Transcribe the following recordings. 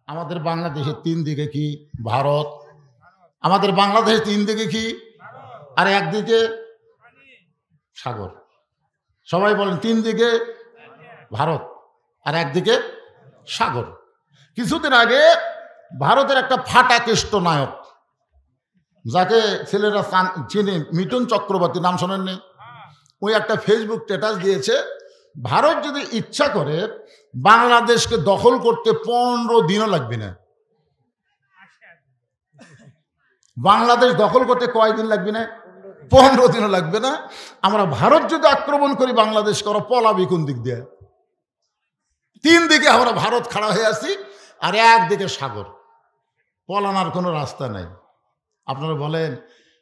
আমাদের বাংলাদেশের তিন দিকে কি? ভারত। আমাদের বাংলাদেশের তিন দিকে কি? আর একদিকে সাগর। সবাই বলেন তিন দিকে ভারত আর একদিকে সাগর। কিছুদিন আগে ভারতের একটা ফাটা কেষ্ট নায়ক, যাকে ছেলেরা চিনে, মিঠুন চক্রবর্তী, নাম শোনেননি? ওই একটা ফেসবুক স্ট্যাটাস দিয়েছে, ভারত যদি ইচ্ছা করে বাংলাদেশকে দখল করতে 15 দিনও লাগবে না। বাংলাদেশ দখল করতে কয়দিন লাগবে না? 15 দিনও লাগবে না। আমরা ভারত যদি আক্রমণ করি বাংলাদেশ করো, পলাবি কোন দিক দিয়ে? তিন দিকে আমরা ভারত খাড়া হয়ে আছি আর একদিকে সাগর, পলানোর কোনো রাস্তা নাই। আপনারা বলেন,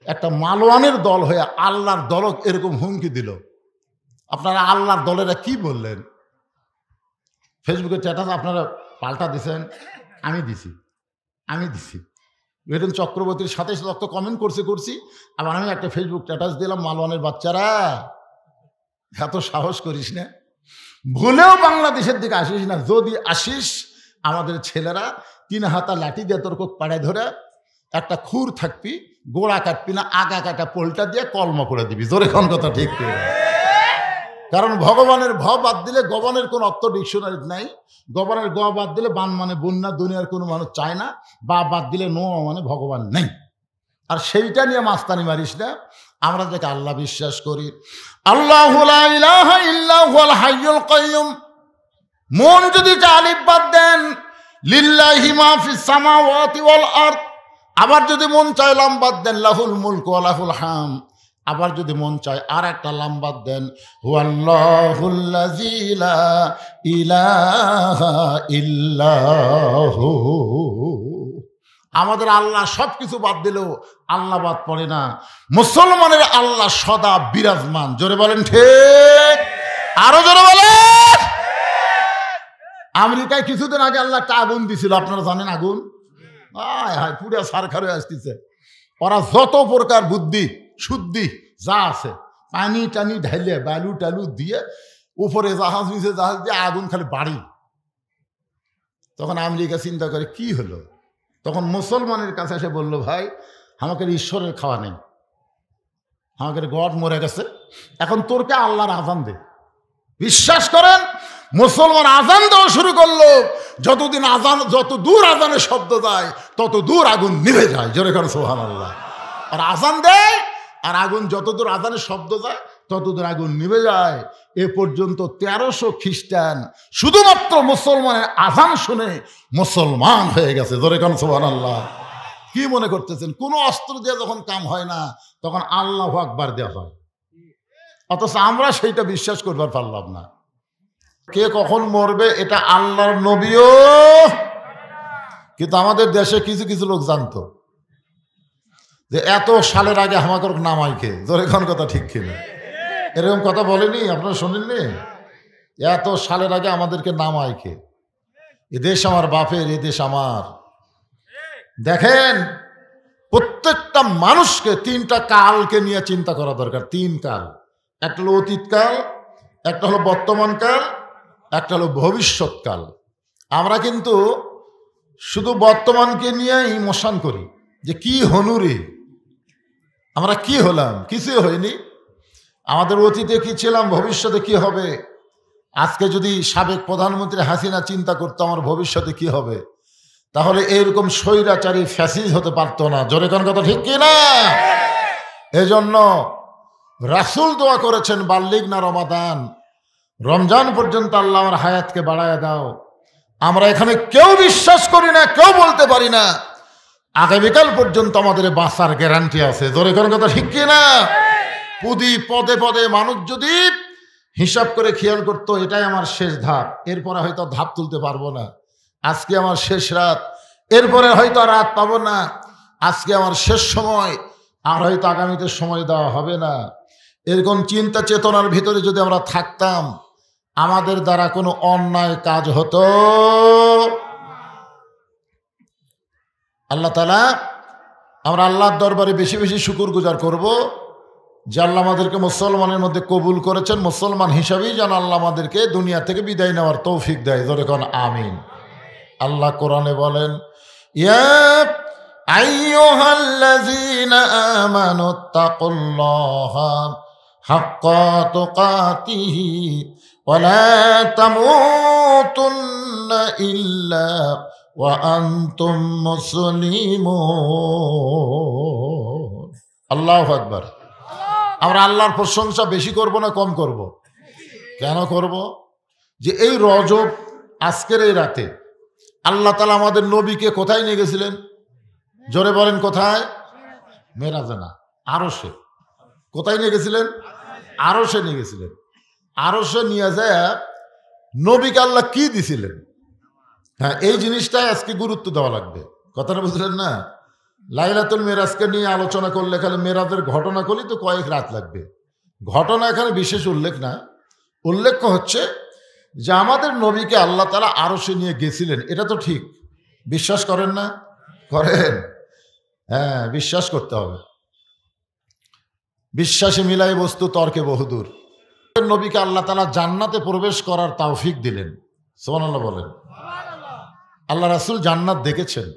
একটা মালওয়ানের দল হয়ে আল্লাহর দলক এরকম হুমকি দিল, আপনারা আল্লাহর দলেরা কি বললেন? ফেসবুকে স্ট্যাটাস আপনারা পাল্টা দিছেন, আমি দিছি। মিঠুন চক্রবর্তীর সাথে সাথে কমেন্ট করছি, আবার আমি একটা ফেসবুক স্ট্যাটাস দিলাম, মালওয়ানের বাচ্চারা এত সাহস করিস না, ভুলেও বাংলাদেশের দিকে আসিস না। যদি আসিস, আমাদের ছেলেরা 3 হাতা লাঠি দিয়ে তোর পাড়ায় ধরে একটা খুর থাকবি, গোড়া কাটবি না, আগা কাটা পোলটা দিয়ে কলমা করে দিবি। জোরে কোন কথা ঠিক করে? কারণ ভগবানের ভ বাদ দিলে গবনের কোন অর্থ ডিকশনারি নাই। গবনের গ বাদ দিলে বান মানে বন্যা, দুনিয়ার কোনো মানুষ চায় না। বা বাদ দিলে নো মানে ভগবান নেই। আর সেইটা নিয়ে মাস্তানি মারিস না। আমরা যাকে আল্লাহ বিশ্বাস করি, আল্লাহু লা ইলাহা ইল্লা হুয়াল হাইয়ুল কাইয়ুম, মন যদি আলিফ বাদ দেন, লিল্লাহি মা ফিস সামাওয়াতি ওয়াল আরদ, আবার যদি মন চায় লাম বাদ দেন, লাহুল মুলকু ওয়া লাহুল হাম, আবার যদি মন চায় আর একটা লাম বাদ দেন, হুয়াল্লাহুল্লাযী লা ইলাহা ইল্লাহু। আমাদের আল্লাহ সব কিছু বাদ দিলেও আল্লাহ বাদ পড়ে না। মুসলমানের আল্লাহ সদা বিরাজমান। জোরে বলেন ঠিক, আরো জোরে বলেন। আমেরিকায় কিছুদিন আগে আল্লাহ একটা আগুন দিছিল, আপনারা জানেন আগুন? পুরা সারখার হয়ে আসতেছে। ওরা যত প্রকার বুদ্ধি শুদ্ধি যা আছে, পানি টানি ঢাইলে, বালু টালু দিয়ে উপরে জাহাজ নিচে জাহাজ দিয়ে আগুন খালি বাড়ি। তখন আমেরিকা চিন্তা করে কি হলো, তখন মুসলমানের কাছে এসে বলল, ভাই আমাকে ঈশ্বরের খাওয়া নেই, আমাকে গড মরে গেছে, এখন তোরকে আল্লাহর আজান দে। বিশ্বাস করেন, মুসলমান আজান দেওয়া শুরু করলো। যতদিন আজান, যত দূর আজানের শব্দ যায় তত দূর আগুন নিভে যায়। জোরে করে সুবহানাল্লাহ। আর আজান দেয় আর আগুন যত দূর আজানের শব্দ যায় তত দূর আগুন নিভে যায়। এ পর্যন্ত 1300 খ্রিস্টান শুধুমাত্র মুসলমানের আজান শুনে মুসলমান হয়ে গেছে। জোরে করে সুবহানাল্লাহ। কি মনে করতেছেন, কোনো অস্ত্র দিয়ে যখন কাম হয় না তখন আল্লাহু আকবার দেওয়া হয়, অথচ আমরা সেইটা বিশ্বাস করবার পারলাম না। কে কখন মরবে এটা আল্লাহর নবীও, কিন্তু আমাদের দেশে কিছু কিছু লোক জানতো যে এত সালের আগে আমাকে নামাই কে। জোরে কোন কথা ঠিক কিনা? এরকম কথা বলেনি, আপনারা শোনেননি? এত সালের আগে আমাদেরকে নামাই কে। এ দেশ আমার বাপের, এ দেশ আমার। দেখেন, প্রত্যেকটা মানুষকে 3টা কালকে নিয়ে চিন্তা করা দরকার। 3 কাল, একটা হলো অতীতকাল, একটা হলো বর্তমানকাল, একটা হলো ভবিষ্যৎকাল। আমরা কিন্তু শুধু বর্তমানকে নিয়ে ইমোশন করি যে কি হনুরে, আমরা কি হলাম, কিছুই হয়নি। আমাদের অতীতে কি ছিলাম, ভবিষ্যতে কি হবে। আজকে যদি সাবেক প্রধানমন্ত্রী হাসিনা চিন্তা করতো আমার ভবিষ্যতে কি হবে, তাহলে এরকম স্বৈরাচারী ফ্যাসিস্ট হতে পারতো না। জোরে কোন কথা ঠিক কিনা? এজন্য রাসূল দোয়া করেছেন, বাল্লিগ না রমাদান, রমজান পর্যন্ত আল্লাহ আমার হায়াতকে বাড়ায় দাও। আমরা এখানে কেউ বিশ্বাস করি না, কেউ বলতে পারি না আগামীকাল পর্যন্ত আমাদের বাঁচার গ্যারান্টি আছে। জোরে কোন কথা ঠিক কিনা? পদে পদে মানুষ যদি হিসাব করে খেয়াল করতো এটাই আমার শেষ ধাপ, এরপরে হয়তো ধাপ তুলতে পারবো না, আজকে আমার শেষ রাত, এরপরে হয়তো রাত পাবো না, আজকে আমার শেষ সময়, আর হয়তো আগামীতে সময় দেওয়া হবে না, এরকম চিন্তা চেতনার ভিতরে যদি আমরা থাকতাম, আমাদের দ্বারা কোনো অন্যায় কাজ হতো। আল্লাহ তাআলা, আমরা আল্লাহর দরবারে বেশি বেশি শুকর গুজার করব যে আল্লাহ আমাদেরকে মুসলমানের মধ্যে কবুল করেছেন। মুসলমান হিসাবেই যেন আল্লাহ আমাদেরকে দুনিয়া থেকে বিদায় নেওয়ার তৌফিক দেয়। জোরে কোন আমিন। আল্লাহ কোরআনে বলেন, ইয়া আইয়ুহাল্লাযীনা আমানুত্তাকুল্লাহা হাক্কা তুকাতিহি ওয়া লা তামুতুন্না ইল্লা ওয়া আনতুম মুসলিমুন। আল্লাহু আকবার। আমরা আল্লাহর প্রশংসা বেশি করব না কম করব? কেন করব? যে এই রজব আজকের এই রাতে আল্লাহ তাআলা আমাদের নবীকে কোথায় নিয়ে গেছিলেন? জোরে বলেন কোথায়? মেরাজে না, আরশে। কোথায় নিয়ে গেছিলেন? আরশে নিয়ে গেছিলেন। আরশে নিয়ে যায় নবীকে আল্লাহ কি দিছিলেন? হ্যাঁ, এই জিনিসটাই আজকে গুরুত্ব দেওয়া লাগবে। কথাটা বুঝলেন না? লাইলাতুল মেরাজকে নিয়ে আলোচনা করলে খালি মেরাজের ঘটনা করলে তো কয়েক রাত লাগবে। ঘটনা এখানে বিশেষ উল্লেখ না, উল্লেখ হচ্ছে যে আমাদের নবীকে আল্লাহ তাআলা আরশে নিয়ে গেছিলেন। এটা তো ঠিক, বিশ্বাস করেন না? করেন? হ্যাঁ, বিশ্বাস করতে হবে। বিশ্বাসে মিলাই বস্তু তর্কে বহুদূর। নবীকে আল্লাহ তাআলা জান্নাতে প্রবেশ করার তৌফিক দিলেন। সুবহানাল্লাহ বলেন। আল্লাহ রাসূল জান্নাত দেখেছেন।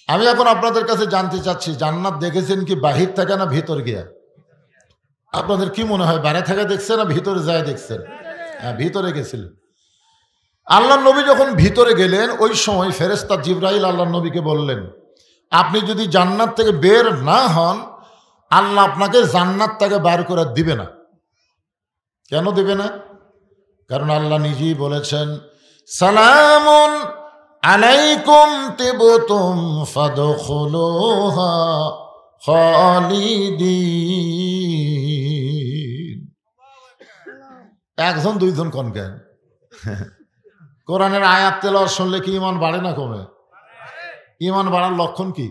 আমি এখন আপনাদের কাছে জানতে চাচ্ছি, জান্নাত দেখেছেন কি বাহির থেকে না ভিতর গিয়া? আপনাদের কি মনে হয়, বাইরে থেকে দেখছেন না ভিতরে যায় দেখছেন? হ্যাঁ, ভিতরে গেছিলেন। আল্লাহ নবী যখন ভিতরে গেলেন ওই সময় ফেরেশতা জিবরাইল আল্লাহ নবীকে বললেন, আপনি যদি জান্নাত থেকে বের না হন আল্লাহ আপনাকে জান্নাত থেকে বার করে দিবে না। কেন দিবে না? কারণ আল্লাহ নিজেই বলেছেন, সালামুন আলাইকুম তিবতুম ফাদখুলুহা খালিদিন। একজন দুইজন কোন কেন? কোরআনের আয়াত তেলাওয়াত শুনলে কি ঈমান বাড়ে না কমে? ঈমান বাড়ার লক্ষণ কি?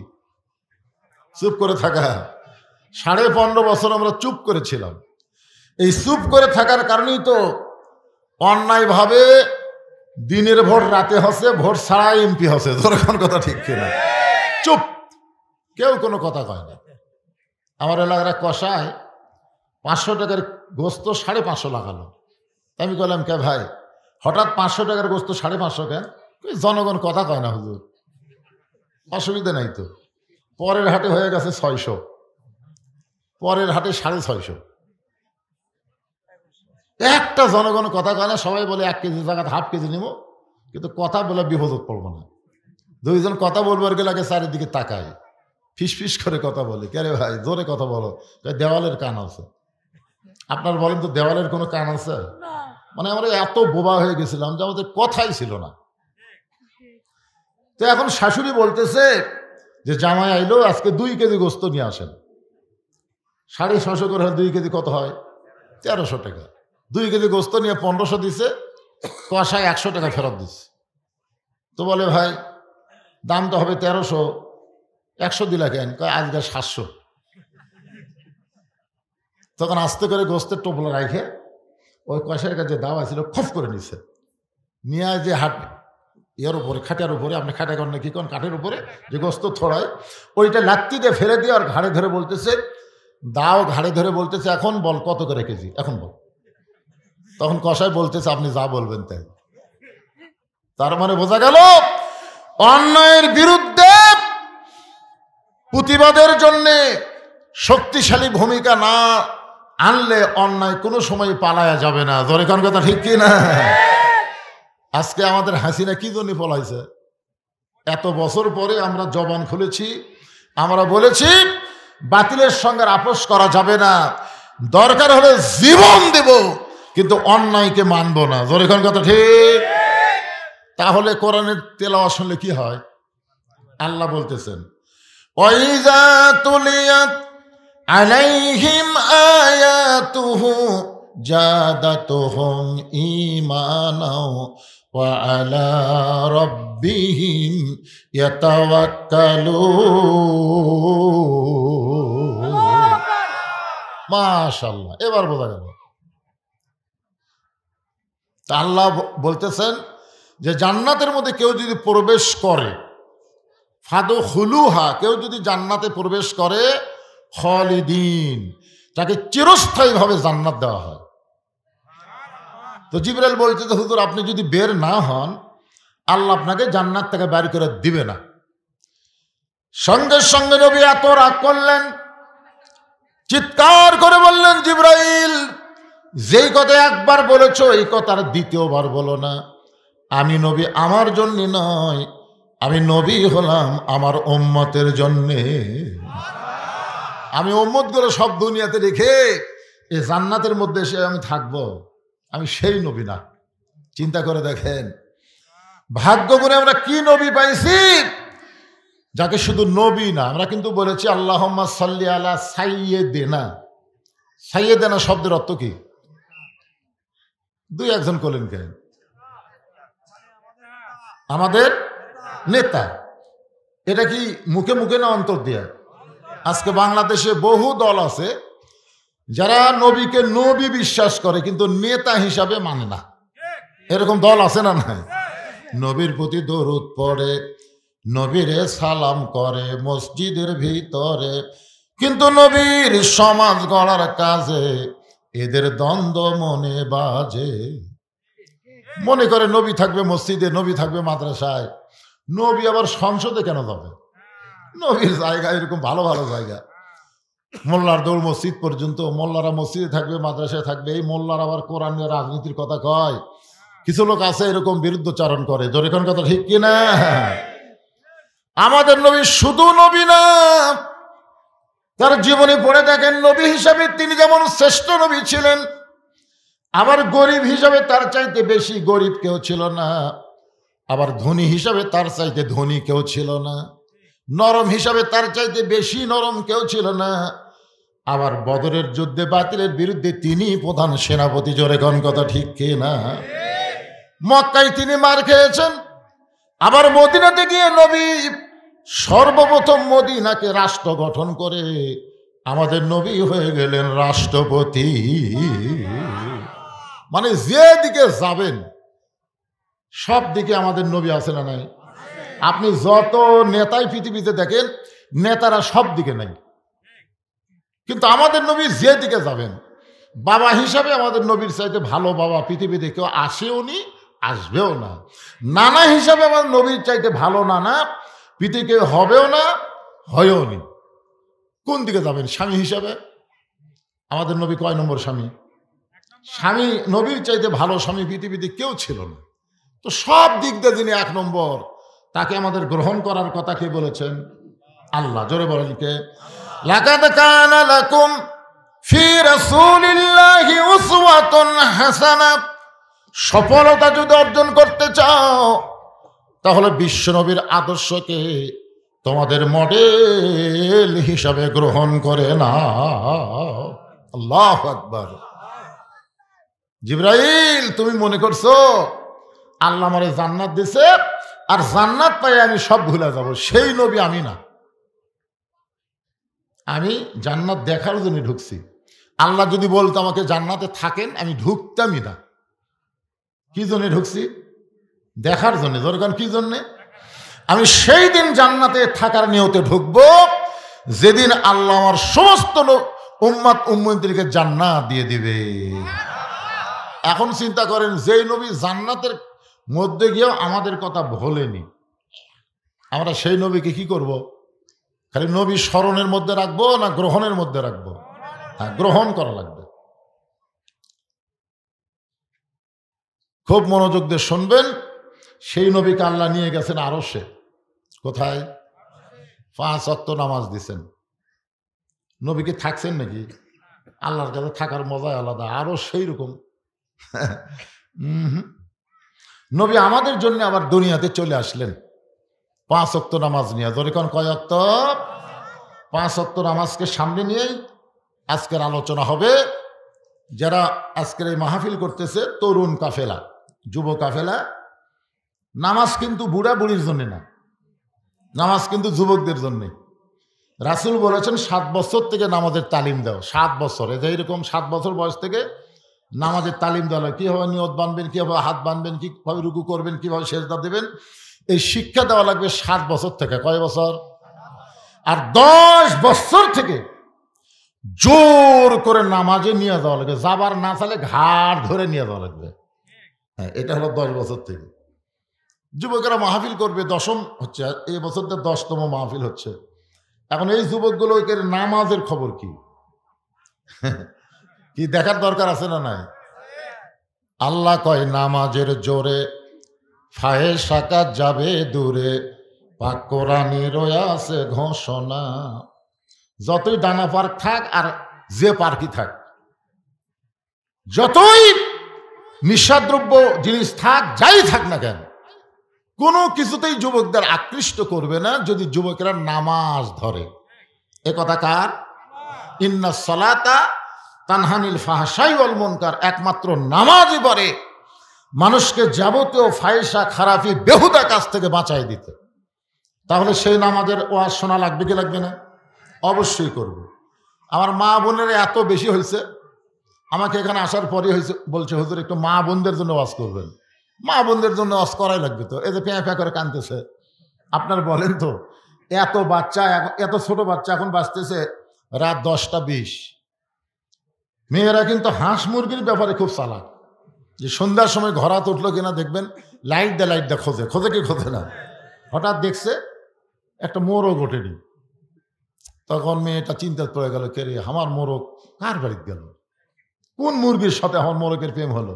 চুপ করে থাকা। 15.5 বছর আমরা চুপ করেছিলাম। এই চুপ করে থাকার কারণেই তো অন্যায়ভাবে দিনের ভোট রাতে হচ্ছে, ভোট ছাড়া এমপি হচ্ছে। ধরেন কথা ঠিক কিনা? চুপ, কেউ কোনো কথা কয় না। আমার এলাকার কষায় 500 টাকার গোস্ত 550 লাগালো। আমি বললাম, কে ভাই হঠাৎ 500 টাকার গোস্ত 550 কেন? জনগণ কথা কয় না হুজুর। অসুবিধা নাই তো। পরের হাটে হয়ে গেছে 600, পরের হাটে 650। একটা জনগণ কথা কয় না। সবাই বলে 1 কেজি জায়গা হাফ কেজি নিব, কিন্তু কথা বলে বিপদত পড়বো না। দুইজন কথা বলবার গেলে আগে চারিদিকে তাকায়, ফিস ফিস করে কথা বলে। কে রে ভাই জোরে কথা বলো? দেওয়ালের কান আছে। আপনার বলেন তো দেওয়ালের কোনো কান আছে? মানে আমরা এত বোবা হয়ে গেছিলাম যে আমাদের কথাই ছিল না। তো এখন শাশুড়ি বলতেছে যে জামাই আইলো, আজকে 2 কেজি গোস্ত নিয়ে আসেন। 650 করে 2 কেজি কত হয়? 1300 টাকা। 2 কেজি গোস্ত নিয়ে 1500 দিছে, কষায় 100 টাকা ফেরত দিচ্ছে। তো বলে ভাই দাম তো হবে 1300, 100 দিলা কেন? আজকে 700। তখন আস্তে করে গোস্তের টোপলা রাখে ওই কষাইয়ের কাছে দাওয়া ছিল খফ করে নিছে, নিয়ে যে হাট এর উপরে খাটের উপরে, আপনি খাটে করেন কি কোন কাঠের উপরে যে গোস্ত ছড়ায় ওইটা লাত্তি দিয়ে ফেলে দিয়ে আর ঘাড়ে ধরে বলতেছে, দাও ঘাড়ে ধরে বলতেছে, এখন বল কত করে কেজি, এখন বল। তখন কষাই বলতেছে আপনি যা বলবেন তাই। তার মানে বোঝা গেল অন্যায়ের বিরুদ্ধে প্রতিবাদের জন্য শক্তিশালী ভূমিকা না আনলে অন্যায় কোনো সময় পালায়া যাবে না। জোরে কোন কথা ঠিক কি না? আজকে আমাদের হাসিনা কি জন্য পলাইছে? এত বছর পরে আমরা জবান খুলেছি, আমরা বলেছি বাতিলের সঙ্গে আপোষ করা যাবে না, দরকার হলে জীবন দেব কিন্তু অন্যায়কে মানব না। জোরে কোন কথা ঠিক? তাহলে কোরআনের তেলাওয়াত শুনলে কি হয়? আল্লাহ বলতেছেন ওয়াইজা তুলিয়াত আলাইহিম আয়াতুহু জাদাতুহুম ঈমানাও ওয়া আলা রাব্বিহিম ইয়াতাওয়াক্কালুন। মাশাআল্লাহ, এবার বোঝা গেল। তা আল্লাহ বলতেছেন যে জান্নাতের মধ্যে কেউ যদি প্রবেশ করে, ফাদখুলুহা, কেউ যদি জান্নাতে প্রবেশ করে, খালিদিন, তাকে চিরস্থায়ীভাবে জান্নাত দেওয়া হয়। তো জিবরাইল বলতে, হুজুর আপনি যদি বের না হন আল্লাহ আপনাকে জান্নাত থেকে বের করে দিবে না। সঙ্গে সঙ্গে নবী এত রাগ করলেন, চিৎকার করে বললেন, জিবরাইল, যেই কথা একবার বলেছো এই কথার দ্বিতীয়বার বলো না। আমি নবী আমার জন্য নয়, আমি নবী হলাম আমার উম্মতের জন্যে। আমি উম্মতগুলো সব দুনিয়াতে রেখে এই জান্নাতের মধ্যে এসে আমি থাকবো, আমি সেই নবী না। চিন্তা করে দেখেন ভাগ্য করে আমরা কি নবী পাইছি, যাকে শুধু নবী না, আমরা কিন্তু বলেছি আল্লাহুম্মা সাল্লি আলা সাইয়্যিদিনা। সাইয়্যিদিনা শব্দের অর্থ কি? দুই একজন বলেন কেন? আমাদের নেতা। এটা কি মুখে মুখে না অন্তর দিয়ে? আজকে বাংলাদেশে বহু দল আছে যারা নবীকে নবী বিশ্বাস করে কিন্তু নেতা হিসাবে মানে না। এরকম দল আছে না? নাই? নবীর প্রতি দরুদ পড়ে, নবীরে সালাম করে মসজিদের ভিতরে, কিন্তু নবীর সমাজ গড়ার কাজে এদের দ্বন্দ্ব মনে বাজে। মনে করে নবী থাকবে মসজিদে, নবী থাকবে মাদ্রাসায়, নবী আবার সংসদে কেন যাবে? নবীর জায়গা এরকম ভালো ভালো জায়গা, মোল্লার দৌড় মসজিদ পর্যন্ত। মোল্লারা মসজিদে থাকবে, মাদ্রাসায় থাকবে। এই মোল্লার আবার কোরআন নিয়ে রাজনীতির কথা কয়। কিছু লোক আছে এরকম বিরুদ্ধচারণ করে। জোরে কোন কথা ঠিক কিনা? আমাদের নবী শুধু নবী না, তার জীবনে পড়ে দেখেন নবী হিসাবে তিনি যেমন শ্রেষ্ঠ নবী ছিলেন, আবার গরিব হিসাবে তার চাইতে বেশি গরিব কেউ ছিল না, আবার ধনী হিসাবে তার চাইতে ধনী কেউ ছিল না, নরম হিসাবে তার চাইতে বেশি নরম কেউ ছিল না। আবার বদরের যুদ্ধে বাতিলের বিরুদ্ধে তিনি প্রধান সেনাপতি। জোরে কোন কথা ঠিক কিনা? মক্কায় তিনি মার খেয়েছেন, আবার মদিনাতে গিয়ে নবী সর্বপ্রথম মদিনাকে রাষ্ট্র গঠন করে আমাদের নবী হয়ে গেলেন রাষ্ট্রপতি। মানে যে দিকে যাবেন সব দিকে আমাদের নবী আছে না নাই? আপনি যত নেতাই পৃথিবীতে দেখেন, নেতারা সব দিকে নাই, কিন্তু আমাদের নবী যে দিকে যাবেন, বাবা হিসাবে আমাদের নবীর চাইতে ভালো বাবা পৃথিবীতে কেউ আসেও নি, আসবেও না। নানা হিসাবে আমার নবীর চাইতে ভালো নানা পৃথিবীতে হবেও না, হয়েও নি। কোন দিকে যাবেন? স্বামী হিসাবে আমাদের নবী কয় নম্বর স্বামী? স্বামী, নবীর চাইতে ভালো স্বামী পৃথিবীতে কেউ ছিল না। তো সব দিক দিয়ে যিনি এক নম্বর, তাকে আমাদের গ্রহণ করার কথা কে বলেছেন? আল্লাহ। জোরে বলেন কে? লাকাদ কানা লাকুম ফি রাসূলিল্লাহি উসওয়াতুন হাসানাহ। সফলতা যদি অর্জন করতে চাও তাহলে বিশ্বনবীর আদর্শকে তোমাদের মডেল হিসাবে গ্রহণ করে নাও। আল্লাহু আকবার। জিবরাইল, তুমি মনে করছো আল্লাহ আমারে জান্নাত দিছে আর জান্নাত পাই আমি সব ভুলে যাব? সেই নবী আমি না। আমি জান্নাত দেখার জন্য ঢুকছি। আল্লাহ যদি বলতো আমাকে জান্নাতে থাকেন, আমি ঢুকতামই না। কি জন্য ঢুকছি? দেখার জন্য। দরকার কি জন্যে? আমি সেই দিন জান্নাতে থাকার নিয়তে ঢুকবো যেদিন আল্লাহ আমার সমস্ত উম্মাত উম্মতিকে জান্নাত দিয়ে দিবে। এখন চিন্তা করেন, যেই নবী জান্নাতের মধ্যে গিয়েও আমাদের কথা ভোলেনি, আমরা সেই নবীকে কি করব? খালি নবী স্মরণের মধ্যে রাখবো না গ্রহণের মধ্যে রাখবো? হ্যাঁ, গ্রহণ করা লাগবে। খুব মনোযোগ দিয়ে শুনবেন। সেই নবীকে আল্লাহ নিয়ে গেছেন আরশে। কোথায়? 5 ওয়াক্ত নামাজ দিছেন। নবীকে থাকছেন নাকি? আল্লাহর কাছে থাকার মজাই আলাদা। আরো সেই রকম নবী আমাদের জন্য আবার দুনিয়াতে চলে আসলেন 5 ওয়াক্ত নামাজ নিয়ে। যখন কয় ওয়াক্ত? 5 ওয়াক্ত নামাজকে সামনে নিয়েই আজকের আলোচনা হবে। যারা আজকের এই মাহফিল করতেছে, তরুণ কাফেলা, যুব কাফেলা, নামাজ কিন্তু বুড়া বুড়ির জন্য না, নামাজ কিন্তু যুবকদের জন্য। রাসূল বলেছেন 7 বছর থেকে নামাজের তালিম দাও। 7 বছর, এইরকম 7 বছর বয়স থেকে নামাজের তালিম দেওয়া হয়। কীভাবে নিয়ত বাঁধবেন, কীভাবে হাত বাঁধবেন, কীভাবে রুকু করবেন, কীভাবে সেজদা দেবেন, এই শিক্ষা দেওয়া লাগবে 7 বছর থেকে। কয় বছর? আর 10 বছর থেকে জোর করে নামাজে নিয়ে যাওয়া লাগবে। যাবার না চালে ঘাড় ধরে নিয়ে যাওয়া লাগবে। হ্যাঁ, এটা হলো 10 বছর থেকে। যুবকেরা মাহফিল করবে, দশম হচ্ছে এই বছরটা 10তম মাহফিল হচ্ছে। এখন এই যুবকগুলোকে নামাজের খবর কি কি দেখার দরকার আছে না নাই? আল্লাহ কয় নামাজের জোরে ফাহেশা কাজ যাবে দূরে, পাক কোরআনে রয়েছে ঘোষণা। যতই ডানা পার্ক থাক আর যে পার্কই থাক, যতই নিঃসাদ্রব্য জিনিস থাক, যাই থাক না কেন, কোনো কিছুতেই যুবকদের আকৃষ্ট করবে না যদি যুবকেরা নামাজ ধরে। এ কথা কার? ইন্না সালাতা তানহানিল ফাহশাই ওয়াল মুনকার। একমাত্র নামাজই পারে মানুষকে যাবতীয় ফাহিশা খারাপি বেহুদা কাজ থেকে বাঁচাই দিতে। তাহলে সেই নামাজের ওয়াজ শোনা লাগবে কি লাগবে না? অবশ্যই করব। আমার মা বোনের এত বেশি হয়েছে, আমাকে এখানে আসার পরে হয়েছে, বলছে হুজুর একটু মা বোনদের জন্য ওয়াজ করবেন। মা বোনদের জন্য ওয়াজ করাই লাগবে তো, এই যে প্যাঁ প্যাঁ করে কাঁদতেছে। আপনার বলেন তো, এত বাচ্চা, এত ছোট বাচ্চা এখন বাঁচতেছে রাত 10টা 20। মেয়েরা কিন্তু হাঁস মুরগির ব্যাপারে খুব চালাক। যে সন্ধ্যার সময় ঘরাত উঠলো কিনা দেখবেন, লাইট দে খোঁজে, খোঁজে কি খোঁজে না। হঠাৎ দেখছে একটা মোরগ ওঠেনি, তখন মেয়েটা চিন্তা পড়ে গেল, কে রে আমার মোরগ কার বাড়িতে গেল, কোন মুরগির সাথে আমার মোরগের প্রেম হলো।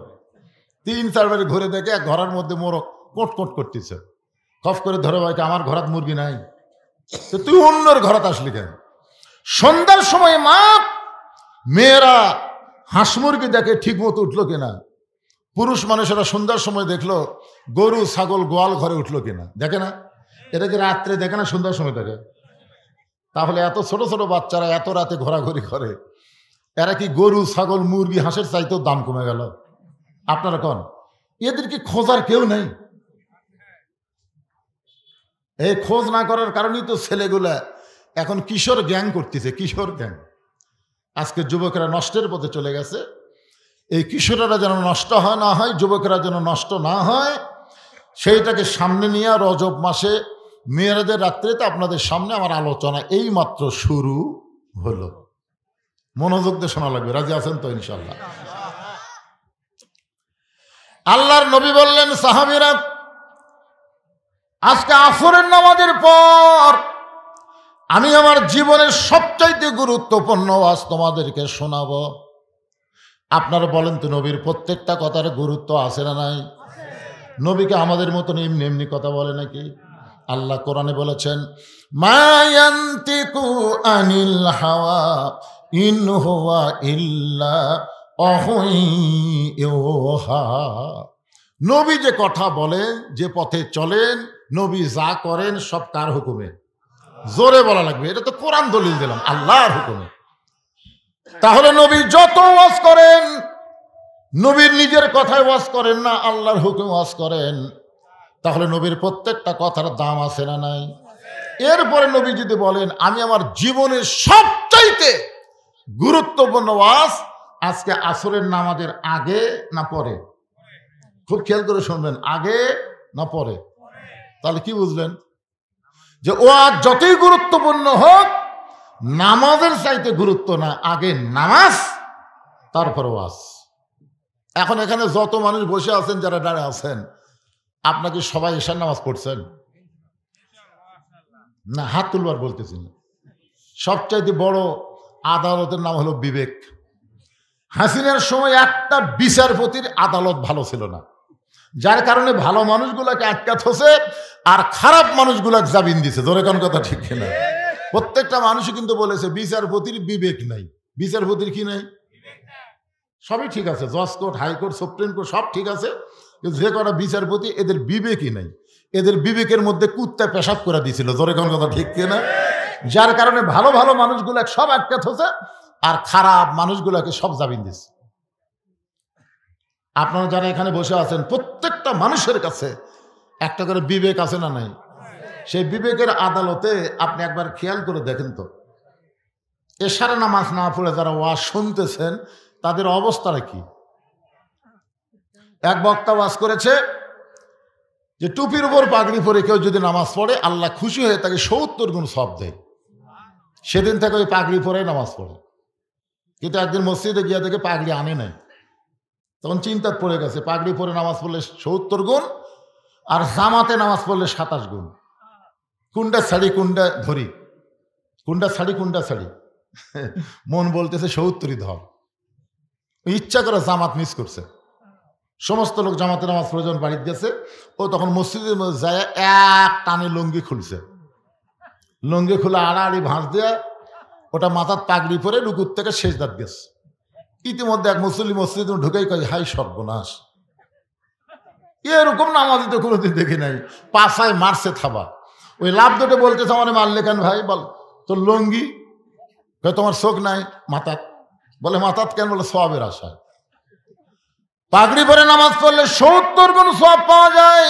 3-4 বাড়ি ঘুরে দেখে এক ঘরের মধ্যে মোরগ কোট কোট করতেছে। খফ করে ধরে ভাইকে, আমার ঘরাত মুরগি নাই, তো তুই অন্যের ঘরাত আসলি কেন? সন্ধ্যার সময় মা মেয়েরা হাঁস মুরগি দেখে ঠিক মতো উঠলো কিনা, পুরুষ মানুষেরা সন্ধ্যার সময় দেখলো গরু ছাগল গোয়াল ঘরে উঠলো কিনা, দেখে না? এটা কি রাত্রে দেখে না, সন্ধ্যার সময় দেখে? তাহলে এত ছোট ছোট বাচ্চারা এত রাতে ঘোরাঘুরি করে, এরা কি গরু ছাগল মুরগি হাঁসের চাইতেও দাম কমে গেল? আপনারা কন, এদের কি খোঁজার কেউ নেই? এই খোঁজ না করার কারণেই তো ছেলেগুলা এখন কিশোর গ্যাং করতেছে, কিশোর গ্যাং। আজকে যুবকেরা নষ্টের পথে চলে গেছে। এই কিশোরেরা যেন নষ্ট না হয়, যুবকেরা যেন নষ্ট না হয়, সেইটাকে সামনে নিয়ে রজব মাসে মেয়েরাদের রাত্রিতে আপনাদের সামনে আমার আলোচনা এই মাত্র শুরু হলো। মনোযোগ দিয়ে শোনা লাগবে, রাজি আছেন তো ইনশাল্লাহ? আল্লাহর নবী বললেন, সাহাবীরা আজকে আসরের নামাজের পর আমি আমার জীবনের সবচাইতে গুরুত্বপূর্ণ ওয়াজ তোমাদেরকে শোনাবো। আপনারা বলেন তো, নবীর প্রত্যেকটা কথার গুরুত্ব আছে না নাই? নবীকে আমাদের মতন এমনি এমনি কথা বলে নাকি? আল্লাহ কোরআনে বলেছেন, মা ইয়ান্তিকু আনিল হাওয়া ইন হুয়া ইল্লা ওয়াহয়ুহা। নবী যে কথা বলেন, যে পথে চলেন, নবী যা করেন সব কার হুকুমে? জোরে বলা লাগবে, এটা তো কোরআন দলিল দিলাম, আল্লাহর হুকুমে। তাহলে নবী যত ওয়াজ করেন, নবীর নিজের কথায় ওয়াজ করেন না, আল্লাহর হুকুমে ওয়াজ করেন। তাহলে নবীর প্রত্যেকটা কথার দাম আছে না নাই? এরপরে নবী যদি বলেন, আমি আমার জীবনের সবচাইতে গুরুত্বপূর্ণ ওয়াজ আজকে আসরের নামাজের আগে না পরে, খুব খেয়াল করে শুনবেন, আগে না পরে, তাহলে কি বুঝলেন? যে ওয়াজ যতই গুরুত্বপূর্ণ হোক, নামাজের চাইতে গুরুত্ব না, আগে নামাজ তারপর ওয়াজ। এখন এখানে যত মানুষ বসে আছেন, যারা দাঁড়িয়ে আছেন, আপনাকে সবাই ঈশার নামাজ পড়ছেন না? হাত তুলবার বলতেছি না। সবচাইতে বড় আদালতের নাম হলো বিবেক। হাসিনার সময় একটা বিচারপতির আদালত ভালো ছিল না, যার কারণে ভালো মানুষগুলাকে আটকাত হচ্ছে আর খারাপ মানুষগুলাকে জামিন দিছে। ধরে কোন কথা ঠিক কিনা? প্রত্যেকটা মানুষই কিন্তু বলেছে বিচারপতির বিবেক নাই। বিচারপতির কি নাই? সবই ঠিক আছে, জজ কোর্ট, হাইকোর্ট, সুপ্রিম কোর্ট সব ঠিক আছে, কিন্তু যে কটা বিচারপতি এদের বিবেকই নাই। এদের বিবেকের মধ্যে কুত্তা পেশাব করে দিয়েছিল। ধরে কোন কথা ঠিক কিনা? যার কারণে ভালো ভালো মানুষগুলাকে সব আটকাত হচ্ছে আর খারাপ মানুষগুলাকে সব জামিন দিচ্ছে। আপনারা যারা এখানে বসে আছেন, প্রত্যেকটা মানুষের কাছে একটা করে বিবেক আছে না নাই? সেই বিবেকের আদালতে আপনি একবার খেয়াল করে দেখেন তো, এশার নামাজ না পড়ে যারা ওয়াজ শুনতেছেন, তাদের অবস্থাটা কি? এক বক্তা ওয়াজ করেছে যে টুপির উপর পাগড়ি পরে কেউ যদি নামাজ পড়ে, আল্লাহ খুশি হয়ে তাকে 70 গুণ সওয়াব দেয়। সেদিন থেকে ওই পাগড়ি পরে নামাজ পড়ে। কিন্তু একদিন মসজিদে গিয়ে দেখে পাগড়ি আনে নাই, তখন চিন্তা পড়ে গেছে, পাগড়ি পরে নামাজ পড়লে 70 গুণ আর জামাতে নামাজ পড়লে 27 গুণ। কোনটা ছাড়ি কোনটা ধরি, কোনটা ছাড়ি কোনটা ছাড়ি, মন বলতেছে 70ই ধর। ইচ্ছা করে জামাত মিস করছে। সমস্ত লোক জামাতে নামাজ প্রয়োজন বাড়িতে গেছে, ও তখন মসজিদের মধ্যে যায় এক টানে লুঙ্গি খুলছে, লুঙ্গি খুলে আড়াআড়ি ভাঁজ দিয়ে ওটা মাথার পাগড়ি পরে রুকুর থেকে সেজদাত গেছে। ইতিমধ্যে এক মুসল্লি মসজিদে ঢুকেই কয়, হাই সর্বনাশ, এরকম নামাজি তো কোনোদিন দেখি নাই, পাছায় মারছে থাবা। ওই লাভ দুটো বলতেছে, আমার মারলে কেন ভাই, বল তোর লুঙ্গি, তোমার চোখ নাই মাথাত, বলে মাথাত কেন, বলে সওয়াবের আশায়। পাগড়ি পরে নামাজ পড়লে 70 গুণ সওয়াব পাওয়া যায়।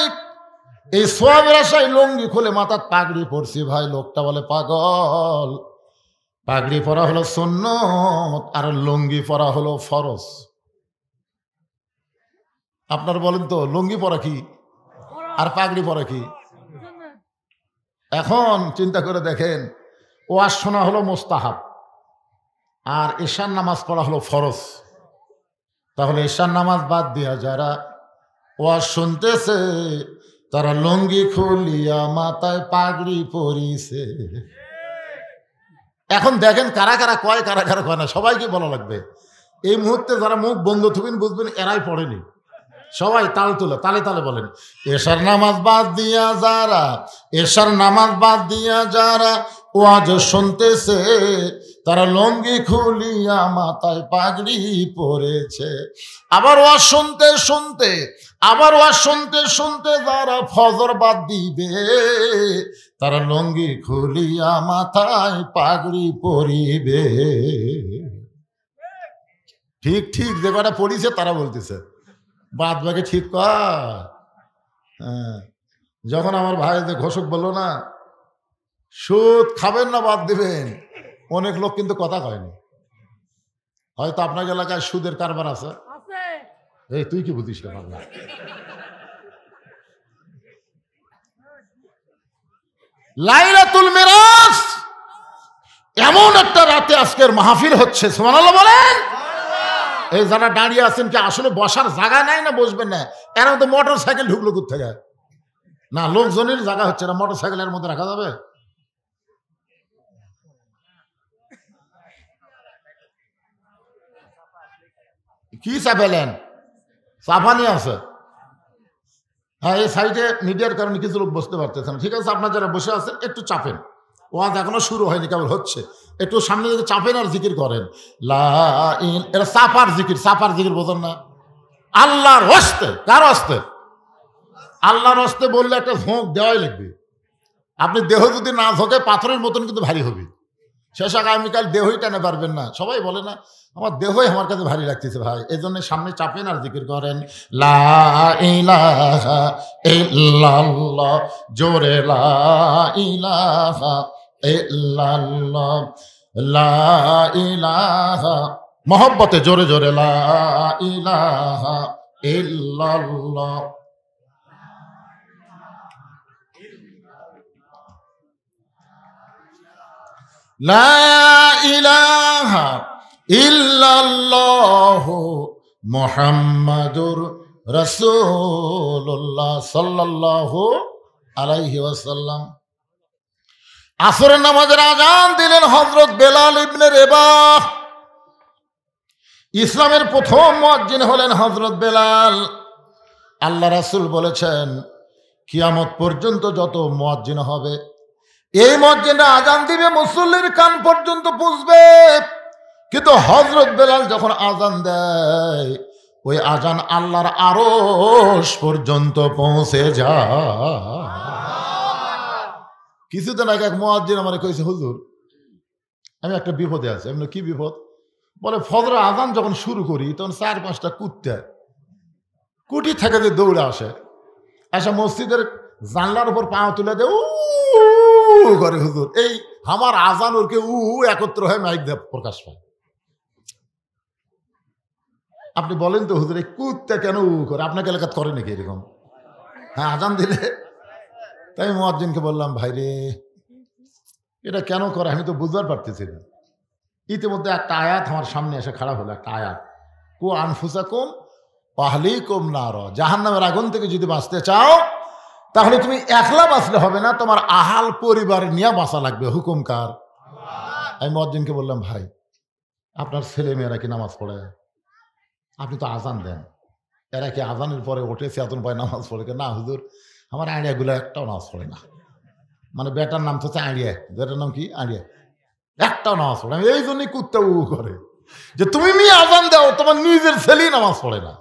এই সওয়াবের আশায় লুঙ্গি খুলে মাথার পাগড়ি পরছি ভাই। লোকটা বলে পাগল, পাগড়ি পরা হলো সুন্নত আর লুঙ্গি পরা হলো ফরজ। আপনার বলেন তো, লুঙ্গি পরা কি আর পাগড়ি পরা কি? এখন চিন্তা করে দেখেন, ওয়াজ শোনা হলো মুস্তাহাব আর ঈশার নামাজ পড়া হলো ফরজ। তাহলে ঈশার নামাজ বাদ দিয়া যারা ওয়াজ শুনতেছে, তারা লুঙ্গি খুলিয়া মাথায় পাগড়ি পরিছে। এখন দেখেন কারা কারা কয়, কারা কারা কয় না, সবাইকে বলা লাগবে। এই মুহূর্তে যারা মুখ বন্ধ থাকবেন বুঝবেন এরাই পড়েনি। সবাই তাল তুলে তালে তালে বলেন, এশার নামাজ বাদ দিয়া যারা, এশার নামাজ বাদ দিয়া যারা ওয়াজ শুনতেছে, তারা লুঙ্গি খুলিয়া মাথায় পাগড়ি পরেছে। আবার ওয়াজ শুনতে শুনতে, আবার ওয়াজ শুনতে শুনতে যারা ফজর বাদ দিবে, তারা লুঙ্গি খুলিয়া মাথায় পাগড়ি পরিবে। ঠিক ঠিক যে কটা পড়িছে তারা বলতেছে, বাদ বাকি ঠিক কর। হ্যাঁ, যখন আমার ভাই যে ঘোষক বললো না সুদ খাবেন না বাদ দিবেন, অনেক লোক কিন্তু কথা কয়নি। হয়তো আপনার এলাকায় সুদের কারবার আছে। এই তুই কি বুঝিস না বাংলা? লাইলাতুল মিরাজ এমন একটা রাতে আজকের মাহফিল হচ্ছে, সুবহানাল্লাহ বলেন। এই যারা দাঁড়িয়ে আছেন কি আসলে বসার জায়গা নাই না বসবেন না? এর মধ্যে মোটর সাইকেল ঢুকলো কোথেকে? না, লোকজনের জায়গা হচ্ছে না, মোটর সাইকেলের মধ্যে রাখা যাবে? কি চাপেলেন? চাপানি আছে। হ্যাঁ, এই সাইডে মিডিয়ার কারণে কিছু লোক বসতে পারতেছে না। ঠিক আছে, আপনার যারা বসে আছেন একটু চাপেন, ওয়াজ এখনো শুরু হয়নি, কেবল হচ্ছে। একটু সামনে দিকে চাপেন আর জিকির করেন। এটা চাপার জিকির, চাপার জিকির বোঝেন না? আল্লাহর হস্তে, কার হস্তে? আল্লাহর হস্তে বললে একটা ঝোঁক দেওয়াই লাগবে। আপনি দেহ যদি না ঝোঁকে পাথরের মতন কিন্তু ভারী হবে। শেষ আগামীকাল দেহই টানে পারবেন না। সবাই বলে না আমার দেহই আমার কাছে ভারী লাগতেছে ভাই, এই জন্য সামনে চাপেন আর জিকির করেন। লা ইলাহা ইল্লাল্লাহ, জোরে লা ইলাহা ইল্লাল্লাহ, লা ইলাহা, মহব্বতে জোরে জোরে লা ইলাহা ইল্লাল্লাহ। লা ইলাহা ইল্লাল্লাহু মুহাম্মাদুর রাসূলুল্লাহ সাল্লাল্লাহু আলাইহি ওয়াসাল্লাম। আসরের নামাজের আযান দিলেন হযরত বেলাল ইবনে রেবাহ। ইসলামের প্রথম মুয়াজ্জিন হলেন হযরত বেলাল। আল্লাহ রাসূল বলেছেন কিয়ামত পর্যন্ত যত মুয়াজ্জিন হবে, এই মুয়াজ্জিনরা আযান দিবে মুসল্লির কান পর্যন্ত পৌঁছবে, কিন্তু হযরত বেলাল যখন আযান দেয় ওই আযান আল্লাহর আরশ পর্যন্ত পৌঁছে যায়। কিছুদিন আগে এক মুয়াজ্জিন আমারে কইছে, হুজুর আমি একটা বিপদে আছি। আমি কি বিপদ? বলে ফজরের আযান যখন শুরু করি তখন 4-5টা কুত্তা কুটি থেকে যে দৌড়ে আসে, এসে মসজিদের জানলার উপর পা তুলে দেয়, উ করে হুজুর। এই আমার আযান ওরকে উ একত্র হয়ে মাইক দিয়ে প্রকাশ পায়। আপনি বলেন তো হুজুর এই কুত্তা কেন উ করে? আপনাকে এলাকাত করে নাকি এরকম? হ্যাঁ, আযান দিলে। তাই মুয়াজ্জিনকে বললাম, ভাই রে এটা কেন করে আমি তো বুঝতে পারতেছি না। ইতিমধ্যে একটা আয়াত আমার সামনে এসে খারাপ হলো, একটা আয়াত, কু আনফুসাকুম ওয়া আহলিকুম নার, জাহান্নামের আগুন থেকে যদি বাঁচতে চাও তাহলে তুমি একলা বাঁচলে হবে না, তোমার আহাল পরিবার নিয়ে বাঁচা লাগবে। হুকুম কার? আমি মুয়াজ্জিনকে বললাম, ভাই আপনার ছেলে মেয়েরা কি নামাজ পড়ে? আপনি তো আজান দেন, এরা কি আজানের পরে ওঠে চেতন পায় নামাজ পড়ে? না হুজুর, আমার আড়িয়াগুলো একটাও নামাজ পড়ে না। মানে বেটার নাম তো হচ্ছে আড়িয়া, বেটার নাম কি? আড়িয়া, একটাও নামাজ পড়ে। আমি এই জন্যই কুত্তা উ করে যে তুমি মেয়ে আজান দাও, তোমার নিজের ছেলেই নামাজ পড়ে না।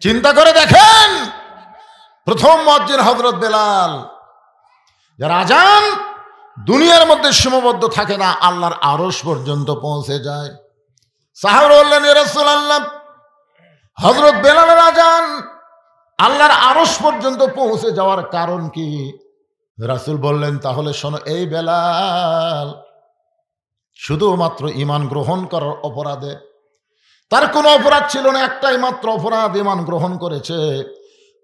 চিন্তা করে দেখেন, প্রথম মুয়াজ্জিন হযরত বেলাল, যার আজান দুনিয়ার মধ্যে সীমাবদ্ধ থাকে না, আল্লাহর আরশ পর্যন্ত পৌঁছে যায়। সাহাবারা বললেন, ইয়া রাসূলুল্লাহ, হযরত বেলালের আজান আল্লাহর আরশ পর্যন্ত পৌঁছে যাওয়ার কারণ কি? রাসূল বললেন, তাহলে শোনো, এই বেলাল শুধুমাত্র ঈমান গ্রহণ করার অপরাধে, তার কোনো অপরাধ ছিল না, একটাই মাত্র অপরাধ, ঈমান গ্রহণ করেছে।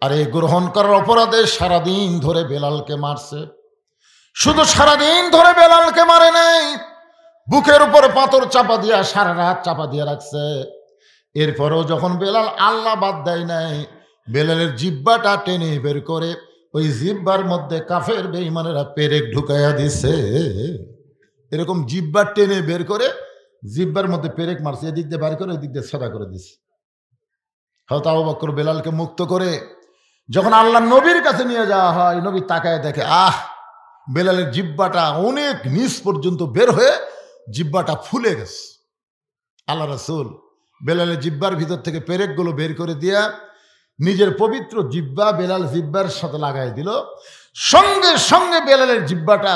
আর এই গ্রহণ করার অপরাধে সারাদিন ধরে বেলালকে মারছে। শুধু সারাদিন ধরে বেলালকে মারে নাই, বুকের উপর পাথর চাপা দিয়া সারা রাত চাপা দিয়ে রাখছে। এরপরেও যখন বেলাল আল্লাহ বাদ দেয় নাই, বেলালের জিহ্বাটা টেনে বের করে ওই জিহ্বার মধ্যে কাফের বেঈমানেরা পেরেক ঢুকাইয়া দিছে। এরকম জিহ্বা টেনে বের করে জিহ্বার মধ্যে পেরেক মারছে, এদিক দিয়ে বের করে ওই দিক দিয়ে সাদা করে দিছে। হযরত আবু বকর বেলালকে মুক্ত করে যখন আল্লাহ নবীর কাছে নিয়ে যাওয়া হয়, নবী তাকায় দেখে, বেলালের জিহ্বাটা অনেক নিচ পর্যন্ত বের হয়ে জিহ্বাটা ফুলে গেছে। আল্লাহ রাসূল বেলালের জিহ্বার ভিতর থেকে পেরেকগুলো বের করে দিয়া নিজের পবিত্র জিহ্বা বেলাল জিহ্বার সাথে লাগাই দিল। সঙ্গে সঙ্গে বেলালের জিহ্বাটা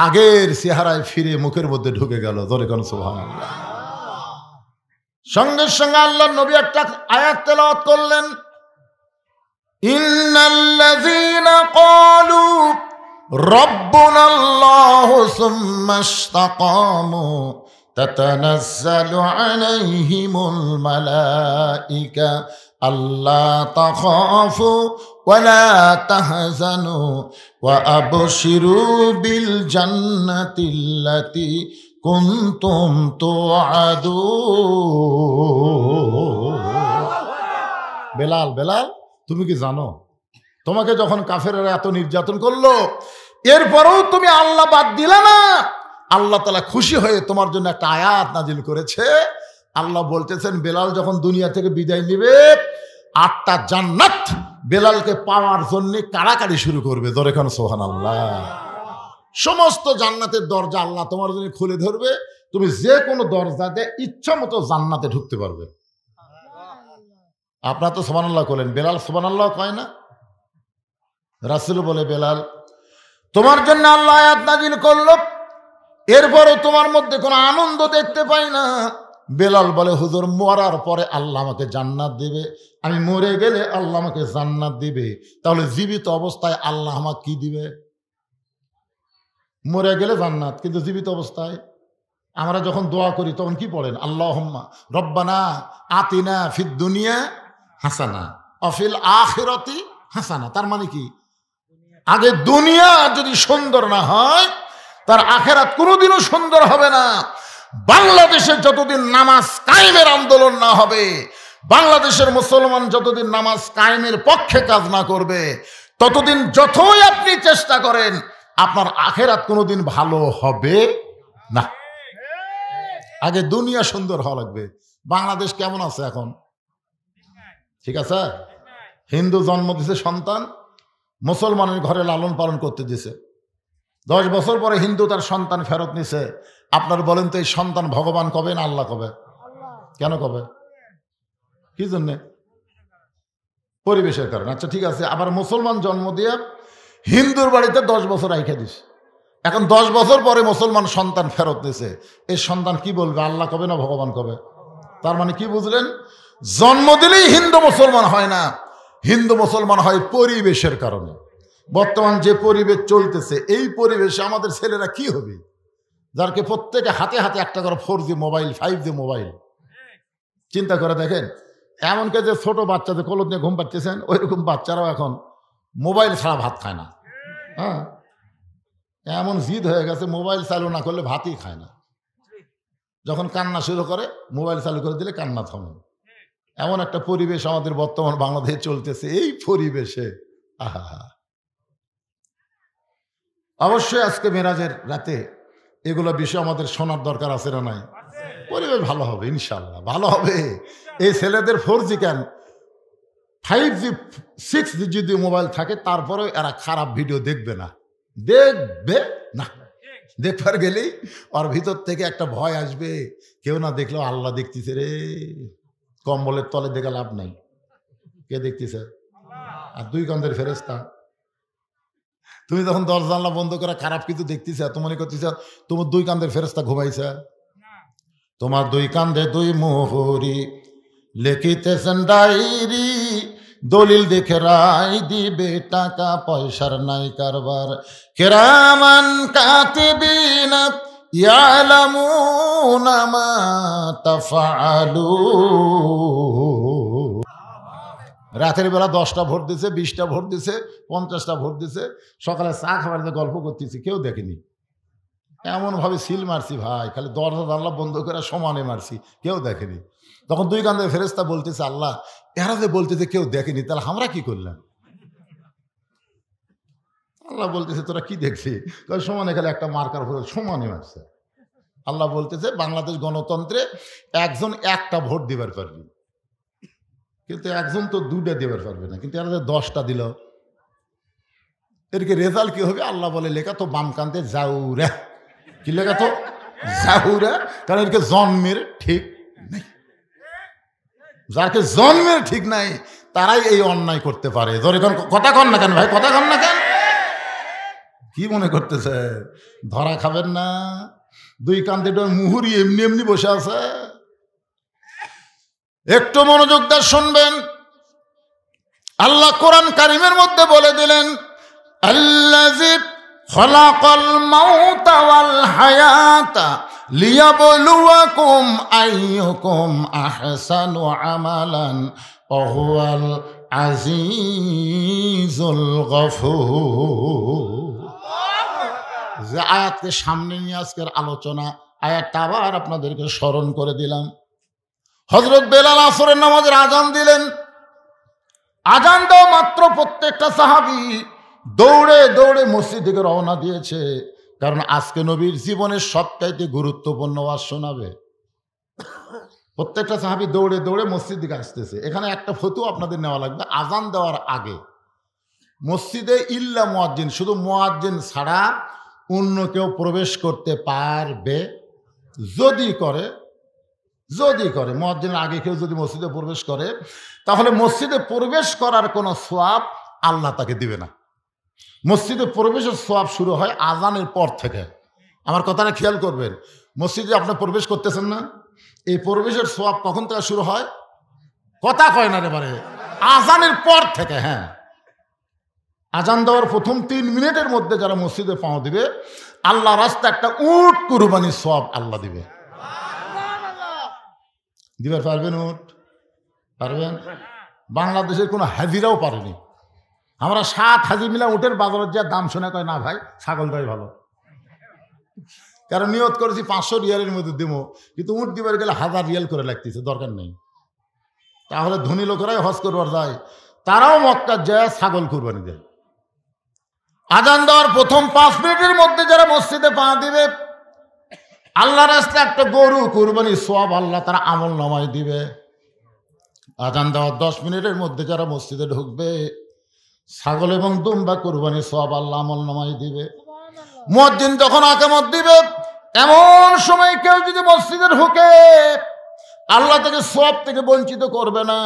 আগের চেহারায় ফিরে মুখের মধ্যে ঢুকে গেল। ধরে কোন সুবহানাল্লাহ। সঙ্গে সঙ্গে আল্লাহ নবী একটা আয়াত তেলাওয়াত করলেন, ইন্নাল্লাযীনা ক্বালু রাব্বুনাল্লাহু সুম্মা ইসতাকামু তাতানাজ্জালু আলাইহিমুল মালাইকা আল্লা তাখাফু ওয়া লা তাহজানু ওয়া আবশিরু বিল জান্নাতিল্লাতী কুনতুম তুআদুন। বেলাল, বেলাল, তুমি কি জানো, তোমাকে যখন কাফেররা এত নির্যাতন করলো, এরপরেও তুমি আল্লাহ বাদ দিলে না। আল্লাহ তাআলা খুশি হয়ে তোমার জন্য একটা আয়াত নাজিল করেছে। আল্লাহ বলতেছেন, বেলাল যখন দুনিয়া থেকে বিদায় নিবে, 8টা জান্নাত বেলালকে পাওয়ার জন্য কাড়াকাড়ি শুরু করবে। ধরে খান সুবহানাল্লাহ। সমস্ত জান্নাতের দরজা আল্লাহ তোমার জন্য খুলে ধরবে, তুমি যে কোনো দরজা দিয়ে ইচ্ছা মতো জান্নাতে ঢুকতে পারবে। আপনারা তো সুবহানাল্লাহ বলেন, বেলাল সুবহানাল্লাহ কয় না? রাসূল বলে, বেলাল তোমার জন্য আল্লাহ আয়াত নাজিল করলো, এরপরও তোমার মধ্যে কোনো আনন্দ দেখতে পাই না। বেলাল বলে, হুজুর মরার পরে আল্লাহ আমাকে জান্নাত দিবে, আমি মরে গেলে আল্লাহ আমাকে জান্নাত দিবে, তাহলে জীবিত অবস্থায় আল্লাহ আমাকে কি দিবে? মরে গেলে জান্নাত, কিন্তু জীবিত অবস্থায় আমরা যখন দোয়া করি তখন কি পড়েন? আল্লাহুম্মা রব্বানা আতিনা ফিদ দুনিয়া হাসানা ওয়া ফিল আখিরাতি হাসানা। তার মানে কি, আগে দুনিয়া যদি সুন্দর না হয়, তার আখিরাত কোনোদিনও সুন্দর হবে না। বাংলাদেশে যতদিন নামাজ কায়েমের আন্দোলন না হবে, বাংলাদেশের মুসলমান যতদিন নামাজ কায়েমের পক্ষে কাজ না করবে, ততদিন যতই আপনি চেষ্টা করেন, আপনার আখিরাত কোনোদিন ভালো হবে না। আগে দুনিয়া সুন্দর হওয়া লাগবে। বাংলাদেশ কেমন আছে এখন? ঠিক আছে, হিন্দু জন্ম দিছে সন্তান, মুসলমানের ঘরে লালন পালন করতে দিছে, 10 বছর পরে হিন্দু তার সন্তান ফেরত নিছে। আপনার বলেন তো, এই সন্তান ভগবান কবে না আল্লাহ কবে? কেন কবে? কি জন্যে? পরিবেশের কারণে। আচ্ছা ঠিক আছে, আবার মুসলমান জন্ম দিয়ে হিন্দুর বাড়িতে 10 বছর রাইখা দিস, এখন 10 বছর পরে মুসলমান সন্তান ফেরত দিছে, এই সন্তান কি বলবে? আল্লাহ কবে না ভগবান কবে? তার মানে কি বুঝলেন? জন্ম দিলেই হিন্দু মুসলমান হয় না, হিন্দু মুসলমান হয় পরিবেশের কারণে। বর্তমান যে পরিবেশ চলতেছে, এই পরিবেশে আমাদের ছেলেরা কি হবে? যারকে প্রত্যেকে হাতে হাতে একটা করে 4G মোবাইল, 5G মোবাইল। চিন্তা করে দেখেন, এমনকি যে ছোট বাচ্চা যে কোলদ নিয়ে ঘুম পাচ্ছেন, ওইরকম বাচ্চারাও এখন মোবাইল ছাড়া ভাত খায় না। হ্যাঁ, এমন জিদ হয়ে গেছে, মোবাইল চালু না করলে ভাতই খায় না। যখন কান্না শুরু করে, মোবাইল চালু করে দিলে কান্না থামে। এমন একটা পরিবেশ আমাদের বর্তমান বাংলাদেশে চলতেছে। এই পরিবেশে আহা, অবশ্যই আজকে মেরাজের রাতে এগুলো বিষয় আমাদের শোনার দরকার আছে না নাই? পরিবেশ ভালো হবে, ইনশাল্লাহ ভালো হবে। এই ছেলেদের 4G কেন 5G 6G যদি মোবাইল থাকে তারপরেও এরা খারাপ ভিডিও দেখবে না, দেখবে না। দেখবার গেলেই ওর ভিতর থেকে একটা ভয় আসবে, কেউ না দেখলেও আল্লাহ দেখতেছে রে। কম্বলের তলে দেখে লাভ নাই, কে দেখতেছে? আর দুই কান্দের ফেরেশতা। তুমি যখন দরজা জানলা বন্ধ করে খারাপ কিছু দেখতেছ, তো মনে করতেছ তোমার দুই কান্দের ফেরেশতা ঘুমাইছে। তোমার দুই কান্দে দুই মোহরি লিখিতেছেন ডায়েরি, দলিল দেখে রায় দিবে, টাকা পয়সার নাই কারবার। কিরামান কাতিবিন ইয়ালামুনা মা তাফআলুন। রাতের বেলা 10টা ভোট দিছে, 20টা ভোট দিছে, 50টা ভোট দিছে, সকালে চা খাবার গল্প করতেছি, কেউ দেখেনি। এমনভাবে সিল মারছি ভাই, খালি দরজা জানলা বন্ধ করে সমানে মারছি, কেউ দেখেনি। তখন দুই কান্দের ফেরেশতা বলতেছে, আল্লাহ এরা যে বলতেছে কেউ দেখেনি, তাহলে আমরা কি করলাম? আল্লাহ বলতেছে তোরা কি দেখছি? সমানে খালি একটা মার্কার ভোট সমানে মারছে। আল্লাহ বলতেছে বাংলাদেশ গণতন্ত্রে একজন একটা ভোট দিবার পারবি, কিন্তু একজন তো 2টা দিবার পারবে না, কিন্তু এরা যে 10টা দিল, এর কি রেজাল্ট কি হবে? আল্লাহ বলে লেখা তো বাম কান্তে যাউরা। কি লেখা তো? যাউরা। কারণ এরকে জন্মের ঠিক নেই। যাকে জন্মের ঠিক নাই তারাই এই অন্যায় করতে পারে। ধরে কথা কন না কেন ভাই, কথা কন না কেন? কি মনে করতেছে ধরা খাবেন না? দুই কান্দে মুহুরি এমনি এমনি বসে আছে। একটু মনোযোগ দিয়ে শুনবেন। আল্লাহ কোরআন কারিমের মধ্যে বলে দিলেন, আল্লাযী খালাকাল মাউতা ওয়াল হায়াতা লিয়াবলুয়াকুম আইয়ুকুম আহসানু আমালান ওয়া হুয়াল আজিজুল গফুর। যে আয়াতকে সামনে নিয়ে আজকের আলোচনা, আয়াতটা আবার আপনাদেরকে স্মরণ করে দিলাম। হযরত বেলাল আসরের নামাজের আজান দিলেন। আজান দেওয়া মাত্র প্রত্যেকটা সাহাবী দৌড়ে দৌড়ে মসজিদ থেকে রওনা দিয়েছে, কারণ আজকে নবীর জীবনের সবচাইতে গুরুত্বপূর্ণ ওয়াজ শোনাবে। প্রত্যেকটা সাহাবী দৌড়ে দৌড়ে মসজিদ দিকে আসতেছে। এখানে একটা ফতোয়া আপনাদের নেওয়া লাগবে। আজান দেওয়ার আগে মসজিদে ইল্লা মুয়াজ্জিন, শুধু মুয়াজ্জিন ছাড়া অন্য কেউ প্রবেশ করতে পারবে। যদি করে মুয়াজ্জিনের আগে কেউ যদি মসজিদে প্রবেশ করে, তাহলে মসজিদে প্রবেশ করার কোনো সওয়াব আল্লাহ তাকে দিবে না। মসজিদে প্রবেশের সওয়াব শুরু হয় আজানের পর থেকে। আমার কথাটা খেয়াল করবেন। মসজিদে আপনি প্রবেশ করতেছেন না, এই প্রবেশের সওয়াব কখন থেকে শুরু হয়? কথা কয় না রে বারে, আজানের পর থেকে। হ্যাঁ, আজান দেওয়ার প্রথম 3 মিনিটের মধ্যে যারা মসজিদে পাও দিবে, আল্লাহ রাস্তা একটা উট কুরবানির সওয়াব আল্লাহ দিবে। দিবার পারবেন? উট পারবেন? বাংলাদেশের কোনো হাজিরাও পারেনি। আমরা 7 হাজি মিলা উটের বাজারের যা দাম শুনে কয় না ভাই ছাগলটাই ভালো। কারণ নিয়ত করেছি 500 রিয়ালের মধ্যে দেবো, কিন্তু উট দিবার গেলে 1000 রিয়াল করে লাগতেছে, দরকার নেই। তাহলে ধনী লোকেরাই হজ করবার যায়, তারাও মক্কা যায় ছাগল কুরবানি দেয়। আজান দেওয়ার প্রথম 5 মিনিটের মধ্যে যারা মসজিদে পা দিবে, আল্লাহ রাস্তায় একটা গরু কুরবানির সওয়াব আল্লাহ তারা আমল নামায় দিবে। আজান দেওয়ার 10 মিনিটের মধ্যে যারা মসজিদে ঢুকবে, ছাগল এবং দুম্বা কুরবানির সওয়াব আল্লাহ আমল নামায় দিবে। মুয়াজ্জিন যখন আকামত দিবে, এমন সময় কেউ যদি মসজিদে ঢুকে, আল্লাহ তাকে সওয়াব থেকে বঞ্চিত করবে না।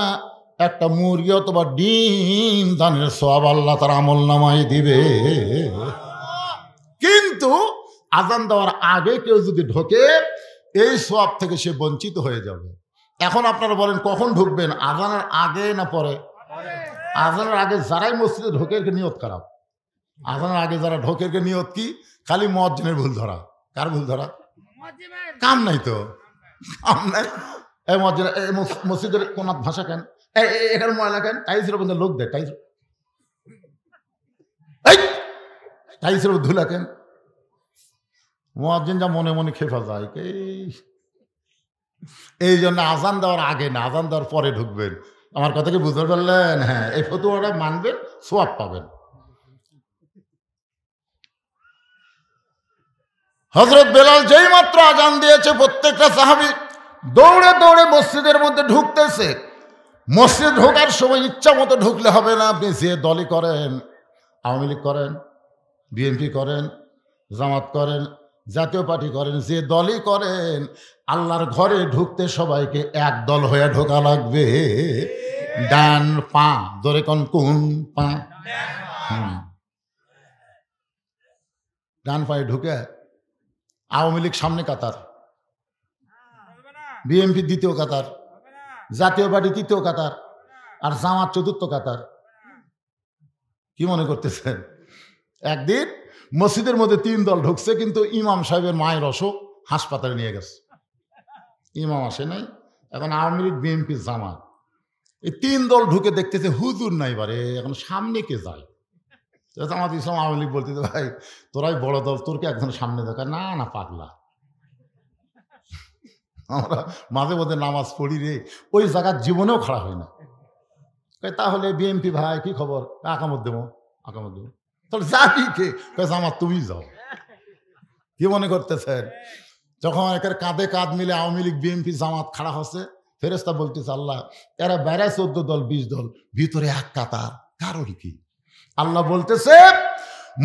একটা মুরগি অথবা ডিম দানের সওয়াব আল্লাহ তার আমল নামায় দিবে। কিন্তু আজান দেওয়ার আগে কেউ যদি ঢোকে, এই সওয়াব থেকে সে বঞ্চিত হয়ে যাবে। এখন আপনারা বলেন কখন ঢুকবেন, আজানের আগে না পরে? আজানের আগে যারাই মসজিদে ঢোকে এর নিয়ত খারাপ। আজানের আগে যারা ঢোকে এর নিয়ত কি? খালি মুয়াজ্জিনের ভুল ধরা। কার ভুল ধরা? কাম নাই তো, কাম নাই। এই মুয়াজ্জিন মসজিদের কোন ভাষা কেন, এখানে ময়লা কেন, টাইসের মধ্যে লোক দেয়, টাইসের ধুলা কেন? মুয়াজ্জিন যা মনে মনে খেপা যায়। এই জন্য আজান দেওয়ার আগে না, আজান দেওয়ার পরে ঢুকবেন। আমার কথা কি বুঝতে পারলেন? হ্যাঁ, এই ফতোয়াটা মানবেন, সওয়াব পাবেন। হযরত বেলাল যেই মাত্র আজান দিয়েছে প্রত্যেকটা সাহাবী দৌড়ে দৌড়ে মসজিদের মধ্যে ঢুকতেছে। মসজিদ ঢোকার সময় ইচ্ছা মতো ঢুকলে হবে না, আপনি যে দলই করেন, আওয়ামী লীগ করেন, বিএনপি করেন, জামাত করেন, জাতীয় পার্টি করেন, যে দলই করেন, আল্লাহর ঘরে ঢুকতে সবাইকে এক দল হয়ে ঢোকা লাগবে। ডান পা ধরে কোন পা, ডান পায়ে ঢুকে আওয়ামী লীগ সামনে কাতার, বিএনপি দ্বিতীয় কাতার, জাতীয় পার্টি তৃতীয় কাতার, আর জামাত চতুর্থ কাতার। কি মনে করতেছেন? একদিন মসজিদের মধ্যে 3 দল ঢুকছে, কিন্তু ইমাম সাহেবের মায়ের অসুখ, হাসপাতালে নিয়ে গেছে, ইমাম আসে নাই। এখন আওয়ামী লীগ, বিএনপি, জামাত, এই 3 দল ঢুকে দেখতেছে হুজুর নাই, বারে এখন সামনে কে যায়? জামাত ইসলাম আওয়ামী লীগ বলতেছে, ভাই তোরাই বড় দল, তোরকে একজন সামনে দেখা। না না পাগলা, আমরা মাঝে মধ্যে নামাজ পড়ি রে, ওই জায়গার জীবনেও খাড়া হয় না। তাহলে বিএনপি ভাই কি খবর? আকামত দেবো, আকামত দেবো। তাহলে যাবি কে? জামাত তুমি যাও। কি মনে করতেছেন? যখন একের কাঁধে কাঁধ মিলে আওয়ামী লীগ, বিএনপি, জামাত খাড়া হচ্ছে, ফেরেশতা বলতেছে আল্লাহ এরা বাইরে 14 দল 20 দল, ভিতরে এক কাতার, কারণ কি? আল্লাহ বলতেছে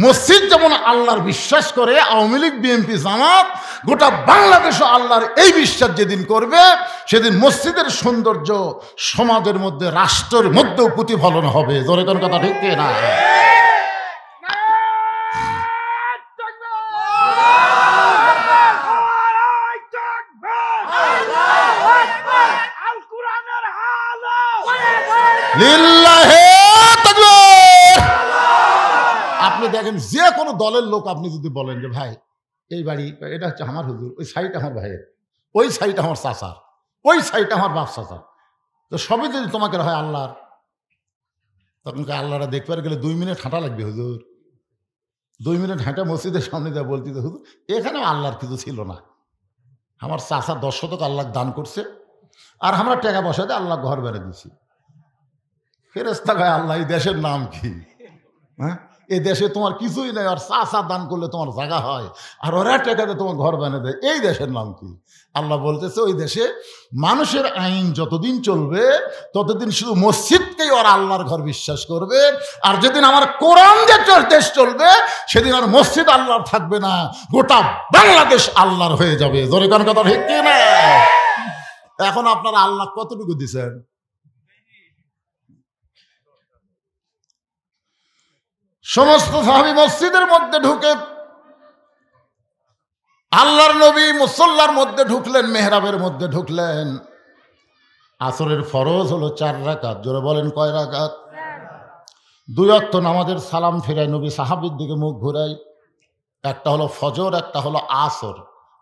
মসজিদ যেমন আল্লাহর বিশ্বাস করে, আওয়ামী লীগ, বিএনপি, জামাত গোটা বাংলাদেশও আল্লাহর এই বিশ্বাস যেদিন করবে, সেদিন মসজিদের সৌন্দর্য সমাজের মধ্যে, রাষ্ট্রের মধ্যেও প্রতিফলন হবে। জোরে কোন কথা ঠিক না? আপনি দেখেন যে কোনো দলের লোক আপনি যদি বলেন যে ভাই এই বাড়ি এটা হচ্ছে আমার হুজুর, ওই সাইড আমার ভাইয়ের, ওই সাইড আমার চাচার, ওই সাইড আমার বাপ চাচার, তো সবই যদি তোমাকে হয় আল্লাহর, তখন আল্লাহরা দেখবার গেলে 2 মিনিট হাঁটা লাগবে হুজুর। 2 মিনিট হাঁটা মসজিদের সামনে যা বলতে হুজুর এখানে আল্লাহর কিছু ছিল না, আমার চাচা 10 শতক আল্লাহ দান করছে, আর আমরা টাকা পয়সাতে আল্লাহ ঘর বেড়ে দিছি। ফেরেশতা গায়ে আল্লাহ এই দেশের নাম কি? হ্যাঁ, এই দেশে তোমার কিছুই নেই, আর চাচা দান করলে তোমার জায়গা হয়, আর ওরা টাকাতে তোমার ঘর বানিয়ে দেয়, এই দেশের নাম কি? আল্লাহ বলতেছে ওই দেশে মানুষের আইন যতদিন চলবে ততদিন শুধু মসজিদকেই ওরা আল্লাহর ঘর বিশ্বাস করবে, আর যেদিন আমার কোরআন যে দেশ চলবে সেদিন আর মসজিদ আল্লাহর থাকবে না, গোটা বাংলাদেশ আল্লাহর হয়ে যাবে। জোরে কোন কথা ঠিক না? এখন আপনারা আল্লাহ কতটুকু দিচ্ছেন? সমস্ত সাহাবী মসজিদের মধ্যে ঢুকে আল্লাহর নবী মুসল্লার মধ্যে ঢুকলেন, মেহরাবের মধ্যে ঢুকলেন। আসরের ফরজ হলো 4 রাকাত। জোরে বলেন কয় রাকাত? 2 ওয়াক্ত নামাজের সালাম ফিরাই নবী সাহাবীর দিকে মুখ ঘুরাই। একটা হলো ফজর, একটা হলো আসর।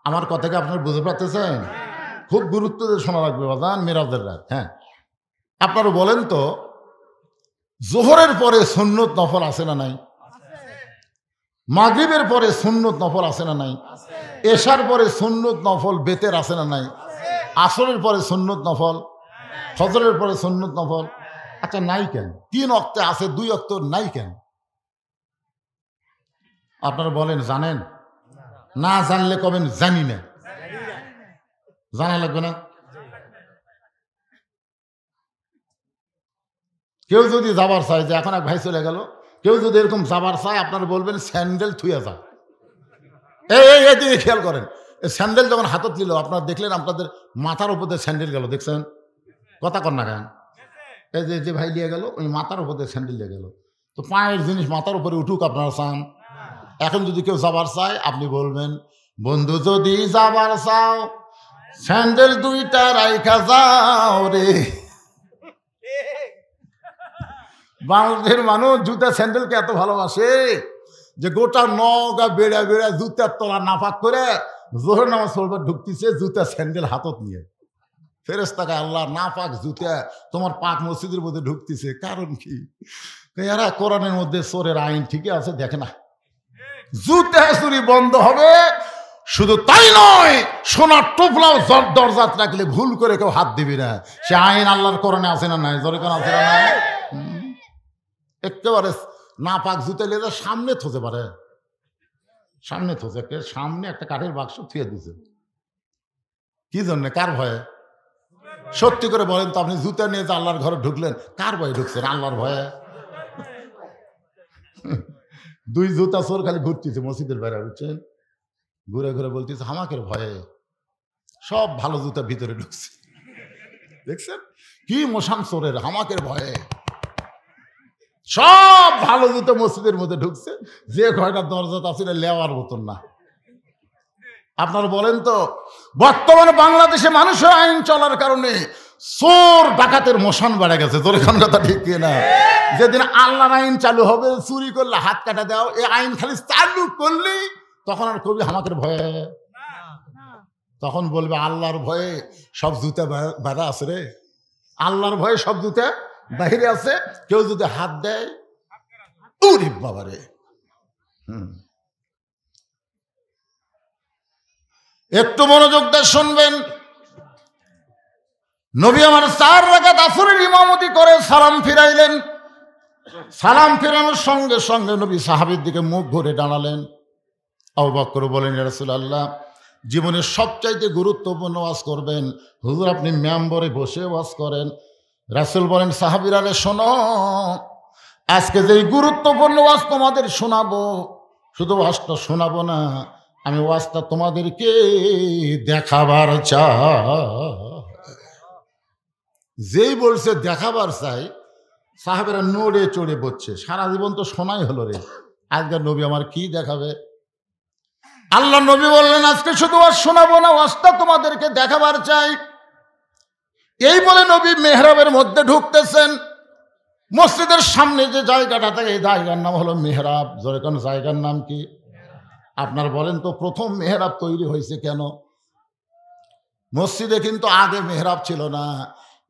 আমার কথাকে আপনারা বুঝতে পারতেছেন? খুব গুরুত্ব দিয়ে শোনা রাখবে বাজান, মেরাজের রাত। হ্যাঁ, আপনারা বলেন তো জোহরের পরে সুন্নত নফল আছে না নাই? মাগরিবের পরে সুন্নত নফল আছে না নাই? এশার পরে সুন্নত নফল বেতের আছে না নাই? আসরের পরে সুন্নত নফল, ফজরের পরে সুন্নত নফল। আচ্ছা নাই কেন? 3 ওয়াক্তে আছে, 2 ওয়াক্ত নাই কেন? আপনারা বলেন জানেন? না জানলে কবেন জানি না। জানা লাগবে না? কেউ যদি যাবার চায়, যে এখন এক ভাই চলে গেল, কেউ যদি এরকম যাবার চায় আপনারা বলবেন স্যান্ডেল থুয়ে যা। এই খেয়াল করেন, এই স্যান্ডেল যখন হাতত নিল আপনারা দেখলেন আপনাদের মাথার উপর দিয়ে স্যান্ডেল গেল, দেখছেন? কথা কর না কেন? এই যে ভাই নিয়ে গেল ওই মাথার উপর দিয়ে স্যান্ডেল নিয়ে গেল, তো পায়ের জিনিস মাথার উপরে উঠুক আপনারা চান? এখন যদি কেউ যাবার চায় আপনি বলবেন বন্ধু যদি যাবার চাও স্যান্ডেল 2টা রাইখা যাও রে। বাংলাদেশের মানুষ জুতা স্যান্ডেলকে এত ভালোবাসে যে গোটা নগা বেড়া বেড়া জুতার তলা নাপাক করে জোহর নামাজ পড়বার ঢুকতেছে জুতা স্যান্ডেল হাতত নিয়ে। ফেরেশতাকে আল্লাহ নাপাক জুতা তোমার পাক মসজিদের মধ্যে ঢুকতেছে, কারণ কি? এরা কোরআনের মধ্যে চোরের আইন ঠিকই আছে, দেখে না? জুতা চুরি বন্ধ হবে। শুধু তাই নয়, সোনার টোপলাও দরজাত রাখলে ভুল করে কেউ হাত দিবি না, সে আইন আল্লাহর কোরআনে আছে না নাই? জোরে কোন আছে না নাই? একেবারে না পাক জুতা লেগে সামনে থতে পারে, সামনে থোছে, সামনে একটা কাঠের বাক্স থুয়ে দিছে। কি জন্য? কার ভয়ে? সত্যি করে বলেন তো, আপনি জুতা নিয়ে যে আল্লাহর ঘরে ঢুকলেন, কার ভয়ে ঢুকছেন? আল্লাহর ভয়ে? দুই জুতা চোর খালি ঘুরতেছে মসজিদের বাইরে, বুঝছেন, ঘুরে ঘুরে বলতেছে হামাকের ভয়ে সব ভালো জুতা ভিতরে ঢুকছে। দেখছেন কি মশান চোরের, হামাকের ভয়ে সব ভালো জুতো মসজিদের মধ্যে ঢুকছে, যে কয়টা দরজা আছে লেওয়ার মতন না। আপনারা বলেন তো, বর্তমানে বাংলাদেশে মানুষের আইন চলার কারণে চোর ডাকাতের মশান বেড়ে গেছে। তোর এখান কথা ঠিক না? যেদিন আল্লাহর আইন চালু হবে, চুরি করলে হাত কাটা দাও, এই আইন খালি চালু করলেই তখন আর কবি হামাকের ভয়ে, তখন বলবে আল্লাহর ভয়ে সব জুতা বাঁধা আছে রে, আল্লাহর ভয়ে সব জুতা বাহিরে আছে, কেউ যদি হাত দেয় উরি বাবা রে। একটু মনোযোগ দিয়ে শুনবেন। নবী আমার 4 রাকাত আসরের ইমামতি করে সালাম ফিরাইলেন। সালাম ফিরানোর সঙ্গে সঙ্গে নবী সাহাবীর দিকে মুখ ঘুরে দাঁড়ালেন। আবু বকর বলেন, ইয়া রাসূলুল্লাহ, জীবনের সবচাইতে গুরুত্বপূর্ণ ওয়াজ করবেন, হুজুর আপনি মেম্বরে বসে ওয়াজ করেন। রাসূল বলেন, সাহাবীরা রে শোনো, আজকে যেই গুরুত্বপূর্ণ ওয়াজ তোমাদের শোনাবো, শুধু ওয়াজটা শোনাবো না, আমি ওয়াজটা তোমাদেরকে দেখাবার চাই। যেই বলছে দেখাবার চাই, সাহাবেরা নড়ে চড়ে বসছে। সারা জীবন তো শোনাই হলো রে, আজকের নবী আমার কি দেখাবে? আল্লাহ নবী বললেন, আজকে শুধু ওয়াজ শোনাবো না, ওয়াজটা তোমাদেরকে দেখাবার চাই। এই বলে নবী মেহরাবের মধ্যে ঢুকতেছেন। মসজিদের সামনে যে জায়গাটা থাকে, এই জায়গার নাম হলো মেহরাব। জোরে কোন জায়গার নাম কি? আপনার বলেন তো, প্রথম মেহরাব তৈরি হয়েছে কেন? মসজিদে কিন্তু আগে মেহরাব ছিল না।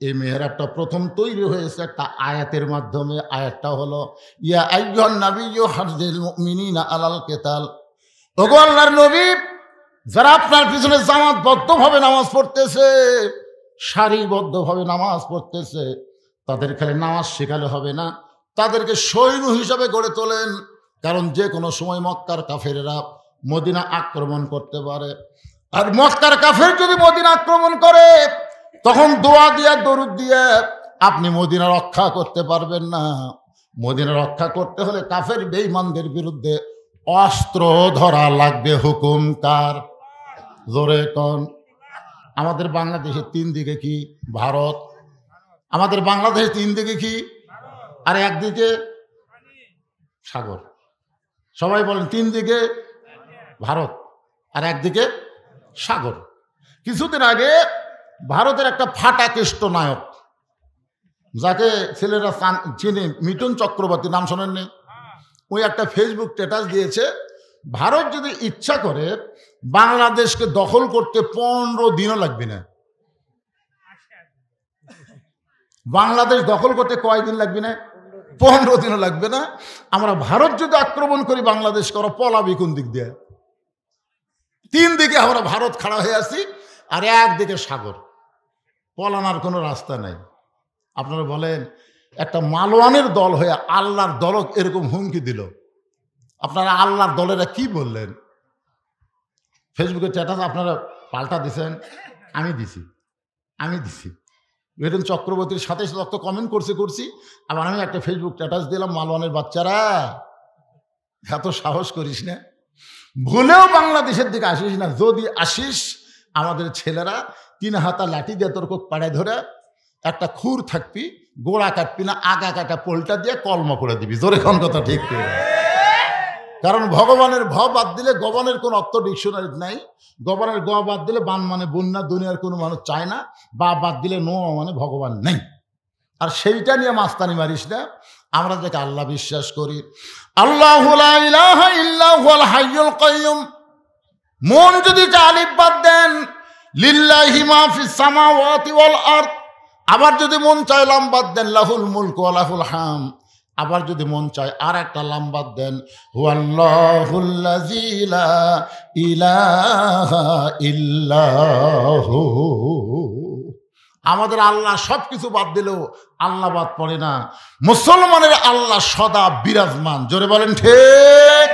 এই মেহরাবটা প্রথম তৈরি হয়েছে একটা আয়াতের মাধ্যমে। আয়াতটা হলো, ইয়া আইয়ুহান নাবিয়্যু হারজিল মুমিনিনা আলাল কিতাল। ওগো আল্লাহর নবী, যারা আপনার পিছনে জামাতবদ্ধভাবে নামাজ পড়তেছে, সারিবদ্ধভাবে নামাজ পড়তেছে, তাদের খালি নামাজ শেখালে হবে না, তাদেরকে সৈন্য হিসাবে গড়ে তোলেন। কারণ যে কোনো সময় মক্কার কাফেরেরা মদিনা আক্রমণ করতে পারে। আর মক্কার কাফের যদি মদিনা আক্রমণ করে, তখন দোয়া দিয়া দরুদ দিয়ে আপনি মদিনা রক্ষা করতে পারবেন না। মদিনা রক্ষা করতে হলে কাফের বেঈমানদের বিরুদ্ধে অস্ত্র ধরা লাগবে। হুকুম কার? জোরে কোন? আমাদের বাংলাদেশের 3 দিকে কি? ভারত। আমাদের বাংলাদেশের 3 দিকে কি? আর একদিকে সাগর। সবাই বলেন 3 দিকে ভারত আর একদিকে সাগর। কিছুদিন আগে ভারতের একটা ফাটা কেষ্ট নায়ক, যাকে ছেলেরা চিনে, মিঠুন চক্রবর্তী, নাম শোনেননি? ওই একটা ফেসবুক স্ট্যাটাস দিয়েছে, ভারত যদি ইচ্ছা করে বাংলাদেশকে দখল করতে 15 দিনও লাগবে না। বাংলাদেশ দখল করতে কয়দিন লাগবে না? 15 দিনও লাগবে না। আমরা ভারত যদি আক্রমণ করি বাংলাদেশ করো, পলাবি কোন দিক দিয়ে? 3 দিকে আমরা ভারত খাড়া হয়ে আছি, আর একদিকে সাগর। পলানোর কোনো রাস্তা নাই। আপনারা বলেন, একটা মালওয়ানের দল হয়ে আল্লাহর দলক এরকম হুমকি দিল, আপনারা আল্লাহর দলেরা কি বললেন? ফেসবুকে স্ট্যাটাস আপনারা পাল্টা দিছেন, আমি দিছি। মিঠুন চক্রবর্তীর সাথে সাথে কমেন্ট করছি। আবার আমি একটা ফেসবুক স্ট্যাটাস দিলাম, মালওয়ানের বাচ্চারা এত সাহস করিস না, ভুলেও বাংলাদেশের দিকে আসিস না। যদি আসিস, আমাদের ছেলেরা 3 হাতা লাঠি দিয়ে তোর কোক পাড়ায় ধরে একটা খুর থাকবি, গোড়া কাটবি না, আগা কাটা পোলটা দিয়ে কলমা করে দিবি। জোরে কোন কথা ঠিক? কারণ ভগবানের ভ বাদ দিলে গবনের কোন অর্থ ডিকশনারি নাই। গবনের গ বাদ দিলে বান মানে বন্যা, দুনিয়ার কোনো মানুষ চায় না। বা বাদ দিলে নো মানে ভগবান নেই। আর সেইটা নিয়ে মাস্তানি মারিস না। আমরা যাকে আল্লাহ বিশ্বাস করি, আল্লাহু লা ইলাহা ইল্লা হুয়াল হাইয়ুল কাইয়ুম, মন যদি আলিফ বাদ দেন, লিল্লাহি মা ফিস সামাওয়াতি ওয়াল আরদ, আবার যদি মন চায় লাম বাদ দেন, লাহুল মুলকু ওয়া লাহুল হাম, আবার যদি মন চায় আর একটা লাম বাদ দেন, হুয়াল্লাহুল্লাযী লা ইলাহা ইল্লাহু। আমাদের আল্লাহ সব কিছু বাদ দিলেও আল্লাহ বাদ পড়ে না। মুসলমানের আল্লাহ সদা বিরাজমান। জোরে বলেন ঠিক?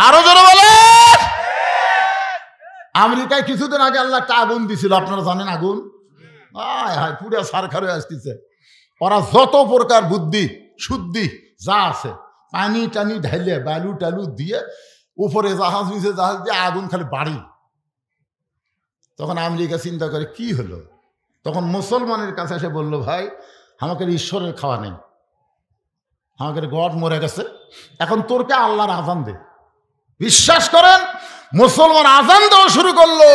আরো জোরে বলেন। আমেরিকায় কিছুদিন আগে আল্লাহ একটা আগুন দিছিল, আপনারা জানেন আগুন? আয় হায় পুরো সারখার হয়ে আসতেছে। ওরা যত প্রকার বুদ্ধি শুদ্ধি যা আছে পানি টানি ঢাইলে বালু টালু দিয়ে উপরে জাহাজ নিচে জাহাজ দিয়ে আগুন খালি বাড়ি। তখন আমেরিকা চিন্তা করে কি হলো, তখন মুসলমানের কাছে এসে বলল, ভাই আমাকে ঈশ্বরের খাওয়া নেই, আমাকে গড মরে গেছে, এখন তোরকে আল্লাহর আজান দে। বিশ্বাস করেন মুসলমান আজান দেওয়া শুরু করলো,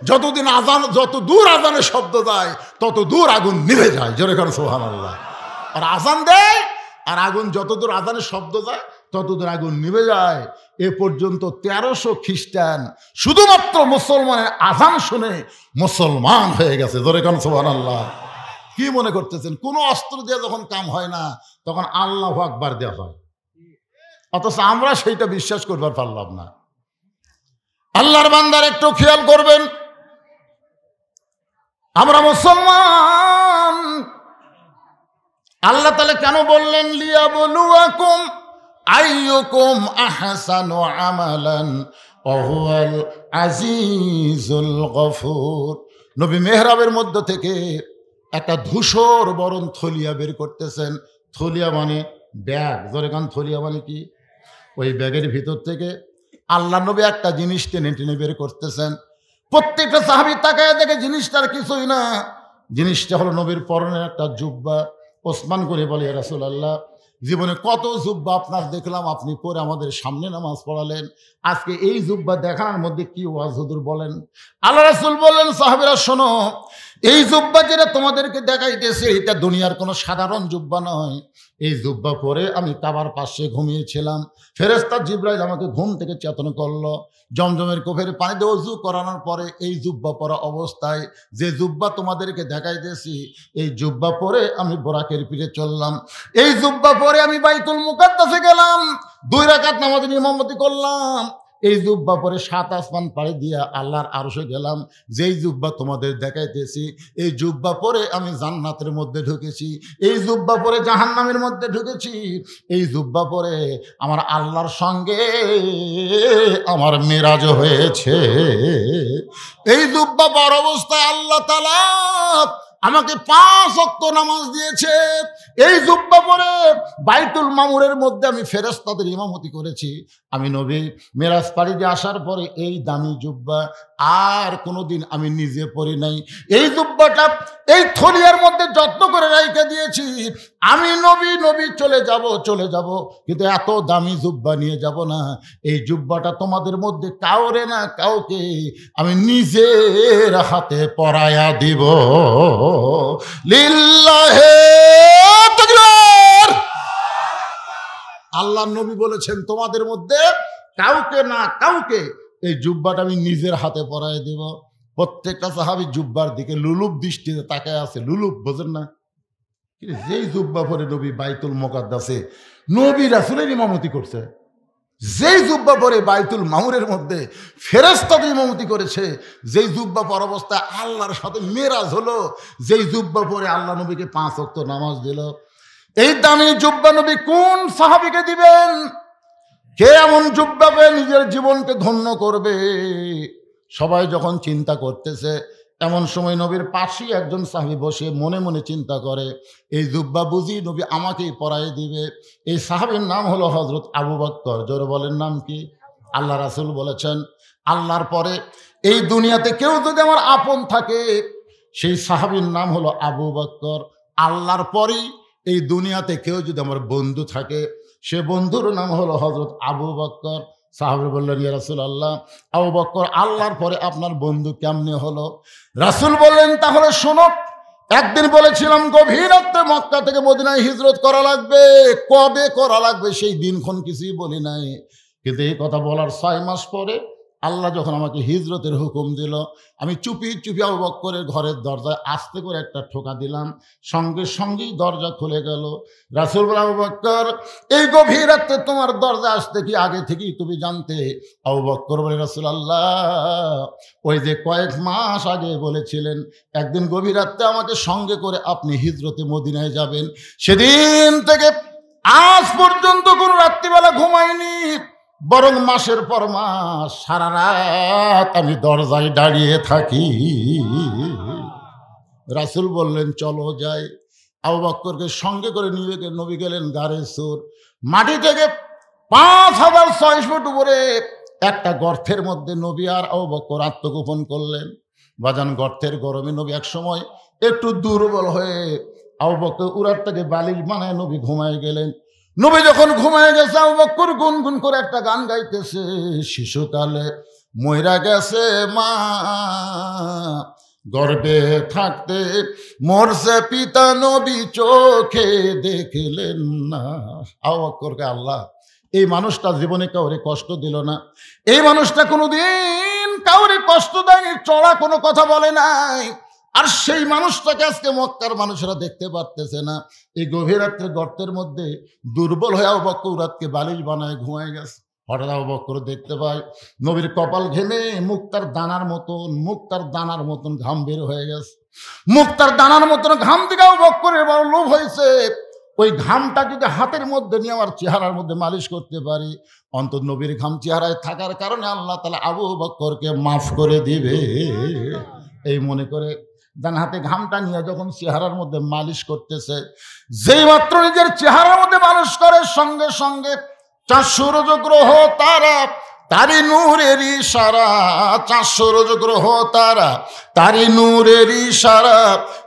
যতদিন আজান যত দূর আজানের শব্দ যায় তত দূর আগুন নিভে যায়। জোরে করে সুবহানাল্লাহ। আর আজান দেয় আর আগুন যত দূর আজানের শব্দ যায় তত দূর আগুন নিভে যায়। এ পর্যন্ত 1300 খ্রিস্টান শুধুমাত্র মুসলমানের আজান শুনে মুসলমান হয়ে গেছে। জোরে করে সুবহানাল্লাহ। কি মনে করতেছেন কোনো অস্ত্র দিয়ে যখন কাম হয় না তখন আল্লাহু আকবার দেওয়া হয়, অথচ আমরা সেইটা বিশ্বাস করবার পারলাম না। আল্লাহর বান্দার একটু খেয়াল করবেন, আমরা মুসলমান। আল্লাহ তাআলা কেন বললেন লিয়াবলুয়াকুম আইয়ুকুম আহসানু আমালান ওয়া হুয়াল আজিজুল গফুর। নবী মেহরাবের মধ্য থেকে একটা ধূসর বরণ থলিয়া বের করতেছেন। থলিয়া মানে ব্যাগ। জোরে কান, থলিয়া মানে কি? ওই ব্যাগের ভিতর থেকে আল্লাহ নবী একটা জিনিস টেনে টেনে বের করতেছেন। প্রত্যেকটা সাহাবী তাকায় দেখে জিনিসটার কিছুই না, জিনিসটা হলো নবীর পরনের একটা জুব্বা। ওসমান করে বলে, ইয়া রাসূলুল্লাহ, জীবনে কত জুব্বা আপনার দেখলাম, আপনি পরে আমাদের সামনে নামাজ পড়ালেন, আজকে এই জুব্বা দেখানোর মধ্যে কি ওয়াজ হুজুর বলেন? আল্লাহ রাসূল বললেন, সাহাবীরা শোনো, এই জুব্বা যেটা তোমাদেরকে দেখাইতেছে এটা দুনিয়ার কোনো সাধারণ জুব্বা নয়। এই জুব্বা পরে আমি কাবার পাশে ঘুমিয়েছিলাম, ফেরেশতা জিবরাইল আমাকে ঘুম থেকে চেতন করলো। জমজমের কোফের পানিতে ওযু করানোর পরে এই জুব্বা পরা অবস্থায় যে জুব্বা তোমাদেরকে দেখাইতেছি এই জুব্বা পরে আমি বোরাকের পিঠে চললাম। এই জুব্বা পরে আমি বাইতুল মুকাদ্দাসে গেলাম, 2 রাকাত নামাজের ইমামতি করলাম। এই জুব্বা পরে 7 আসমান পাড়ি দিয়া আল্লাহর আরশে গেলাম। যেই জুব্বা তোমাদের দেখাইতেছি এই জুব্বা পরে আমি জান্নাতের মধ্যে ঢুকেছি, এই জুব্বা পরে জাহান্নামের মধ্যে ঢুকেছি, এই জুব্বা পরে আমার আল্লাহর সঙ্গে আমার মেরাজ হয়েছে। এই জুব্বা পর অবস্থায় আল্লাহ তাআলা আমাকে 5 ওয়াক্ত নামাজ দিয়েছে। এই জুব্বা পরে বাইতুল মামুরের মধ্যে আমি ফেরেশতাদের ইমামতি করেছি। আমি নবী মেরাজ পাড়ি দিয়ে আসার পরে এই দামি জুব্বা আর কোনোদিন আমি নিজে পরি নাই। এই জুব্বাটা এই থলিয়ার মধ্যে যত্ন করে রাইখে দিয়েছি। আমি নবী চলে যাব, কিন্তু এত দামি জুব্বা নিয়ে যাব না। এই জুব্বাটা তোমাদের মধ্যে কাউরে না কাউকে আমি নিজের হাতে পরায়া দিব। লিল্লাহে তাকবীর। আল্লাহর নবী বলেছেন তোমাদের মধ্যে কাউকে না কাউকে এই জুব্বাটা আমি নিজের হাতে পরায় দেব। প্রত্যেকটা সাহাবী জুব্বার দিকে লুলুপ দৃষ্টিতে তাকায় আছে। লুলুপ বোঝেন না? যেই জুব্বা পরে নবী বাইতুল মুকাদ্দাসে নবী রাসূলের ইমামতি করছে, যেই জুব্বা পরে বাইতুল মামুরের মধ্যে ফেরেশতাদের ইমামতি করেছে, যেই জুব্বা পর অবস্থায় আল্লাহর সাথে মেরাজ হলো, যেই জুব্বা পরে আল্লাহ নবীকে 5 ওয়াক্ত নামাজ দিল, এই দামি জুব্বা নবী কোন সাহাবীকে দিবেন? কে এমন জুব্বা পেয়ে নিজের জীবনকে ধন্য করবে? সবাই যখন চিন্তা করতেছে এমন সময় নবীর পাশেই একজন সাহাবী বসে মনে মনে চিন্তা করে, এই জুব্বা বুঝি নবী আমাকেই পরাই দিবে। এই সাহাবীর নাম হলো হযরত আবু বকর। জোরে বলেন নাম কি? আল্লাহ রাসূল বলেছেন, আল্লাহর পরে এই দুনিয়াতে কেউ যদি আমার আপন থাকে সেই সাহাবীর নাম হলো আবু বকর। আল্লাহর পরেই এই দুনিয়াতে কেউ যদি আমার বন্ধু থাকে সে বন্ধুর নাম হলো হযরত আবু বকর। সাহাবী বললেন, ইয়া রাসূলুল্লাহ, আবু বকর আল্লাহর পরে আপনার বন্ধু কেমনে হলো? রাসূল বললেন, তাহলে শোনো, একদিন বলেছিলাম গভীর রাতে মক্কা থেকে মদিনায় হিজরত করা লাগবে। কবে করা লাগবে সেই দিনক্ষণ কিছুই বলি নাই, কিন্তু এই কথা বলার 6 মাস পরে আল্লাহ যখন আমাকে হিজরতের হুকুম দিল, আমি চুপি চুপি আবু বকরের ঘরের দরজায় আস্তে করে একটা ঠোকা দিলাম, সঙ্গে সঙ্গেই দরজা খুলে গেল। রাসূল বললেন, আবু বকর এই গভীর রাতে তোমার দরজা আসতে কি আগে থেকেই তুমি জানতে? আবু বকর বলে, রাসূলুল্লাহ ওই যে কয়েক মাস আগে বলেছিলেন একদিন গভীর রাতে আমাকে সঙ্গে করে আপনি হিজরতে মদিনায় যাবেন, সেদিন থেকে আজ পর্যন্ত কোনো রাত্রিবেলা ঘুমাইনি। বরং মাসের পর মাস সারা রাত আমি দরজায় দাঁড়িয়ে থাকি। রাসূল বললেন চলো যাই। আবু বকরকে সঙ্গে করে নিয়ে নবী গেলেন গারে সুর। মাটি থেকে ৫,৬০০ ফুট উপরে একটা গর্তের মধ্যে নবী আর আবু বকর আত্মগোপন করলেন। বাজান গর্তের গরমে নবী এক সময় একটু দুর্বল হয়ে আবু বকর উরাতটাকে বালিশ বানায় নবী ঘুমায় গেলেন। নবী যখন ঘুমায় গেছে আবু বকর গুনগুন করে একটা গান গাইতেছে, শিশুকালে মইরা গেছে মা, গর্ভে থাকতে মরছে পিতা, নবী চোখে দেখলেন না। আবু বকরকে আল্লাহ এই মানুষটা জীবনে কাউরে কষ্ট দিল না, এই মানুষটা কোনোদিন কাউরে কষ্ট দেয়নি, চড়া কোনো কথা বলে নাই। আর সেই মানুষটাকে আজকে মক্কার মানুষেরা দেখতে পারতেছে না। এই গভীর রাত্রে গর্তের মধ্যে দুর্বল হয়ে আবু বকর রাতকে বালিশ বানায় ঘুমায় গেছে। হঠাৎ আবু বকর দেখতে পায় নবীর কপাল ঘেমে মুক্তার দানার মতন ঘাম বের হয়ে গেছে। মুক্তার দানার মতন ঘাম দিকে আবু বকরের বড় লোভ হয়েছে। ওই ঘামটা যদি হাতের মধ্যে নিয়ে আমার চেহারার মধ্যে মালিশ করতে পারি, অন্তত নবীর ঘাম চেহারায় থাকার কারণে আল্লাহ তাআলা আবু বকরকে মাফ করে দিবে। এই মনে করে ডান হাতে ঘামটা নিয়ে যখন চেহারার মধ্যে মালিশ করতেছে, যেই মাত্র নিজের চেহারার মধ্যে মালিশ করে সঙ্গে সঙ্গে 400 রোজ গ্রহ তারা তারি নূরের ইশারা, 400 রোজ গ্রহ তারা তারি নূরের ইশারা,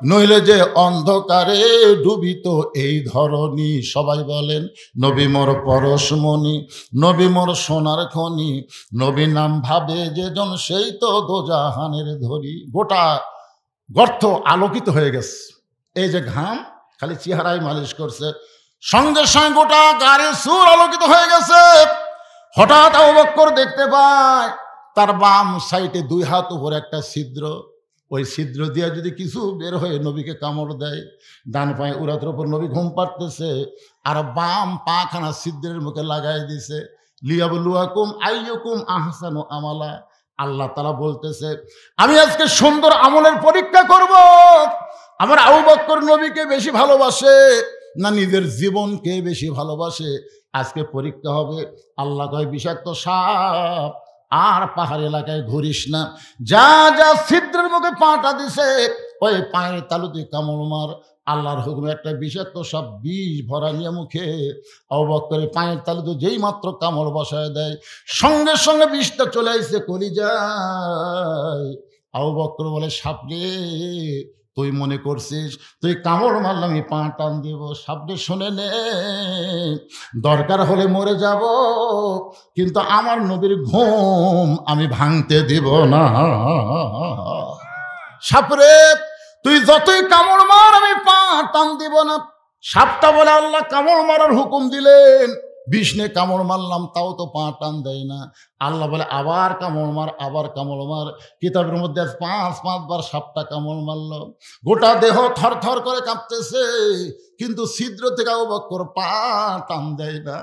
নইলে যে অন্ধকারে ডুবিত এই ধরনী। সবাই বলেন নবী মোর পরশমণি, নবী মোর সোনার খনি, নবী নাম ভাবে যেজন সেই তো দোজাহানের ধরি। গোটা গর্ত আলোকিত হয়ে গেছে। এই যে ঘাম খালি চেহারায় মালিশ করছে, সঙ্গে সঙ্গে গোটা গাড়ির সুর আলোকিত হয়ে গেছে। হঠাৎ আবু বকর দেখতে পায় তার বাম সাইডে 2 হাত উপরে একটা ছিদ্র, ওই ছিদ্র দিয়ে যদি কিছু বের হয়ে নবীকে কামড় দেয়। ডান পায়ে উরাতের উপর নবী ঘুম পাড়তেছে, আর বাম পাখানা ছিদ্রের মুখে লাগাই দিছে। লিয়াবলুয়াকুম আইয়ুকুম আহসানু আমালা। আল্লাহ তাআলা বলতেছে আমি আজকে সুন্দর আমলের পরীক্ষা করব। আমার আবু বকর নবীকে বেশি ভালোবাসে না নিজের জীবনকে বেশি ভালোবাসে, আজকে পরীক্ষা হবে। আল্লাহ কয় বিষাক্ত সাপ আর পাহাড় এলাকায় ঘুরিস না, যা যা ছিদ্রের মুখে পাটা দিছে ওই পায়ের তালুতে কামড় মার। আল্লাহর হুকুমে একটা বিষাক্ত সাপ বিষ ভরা নিয়ে মুখে আবু বকরের পায়ের তালুতে যেই মাত্র কামড় বসায় দেয়, সঙ্গে সঙ্গে বিষটা চলে আসছে কলিজায়। আবু বকর বলে সাপরে তুই মনে করছিস তুই কামড় মারলে আমি পা টান দিব? সাপরে শুনে নে, দরকার হলে মরে যাব, কিন্তু আমার নবীর ঘুম আমি ভাঙতে দিব না। সাপরে তুই যতই কামড় মার আমি পা টান দিব না। সাপটা বলে আল্লাহ কামড় মারার হুকুম দিলেন, বিষ্ণে কামড় মারলাম তাও তো পা টান দেয় না। আল্লাহ বলে আবার কামড় মার, আবার কামড় মার। কিতাবের মধ্যে 5 বার সাপটা কামড় মারল, গোটা দেহ থর থর করে কাঁপতেছে, কিন্তু ছিদ্র থেকে আবু বকর পা টান দেয় না।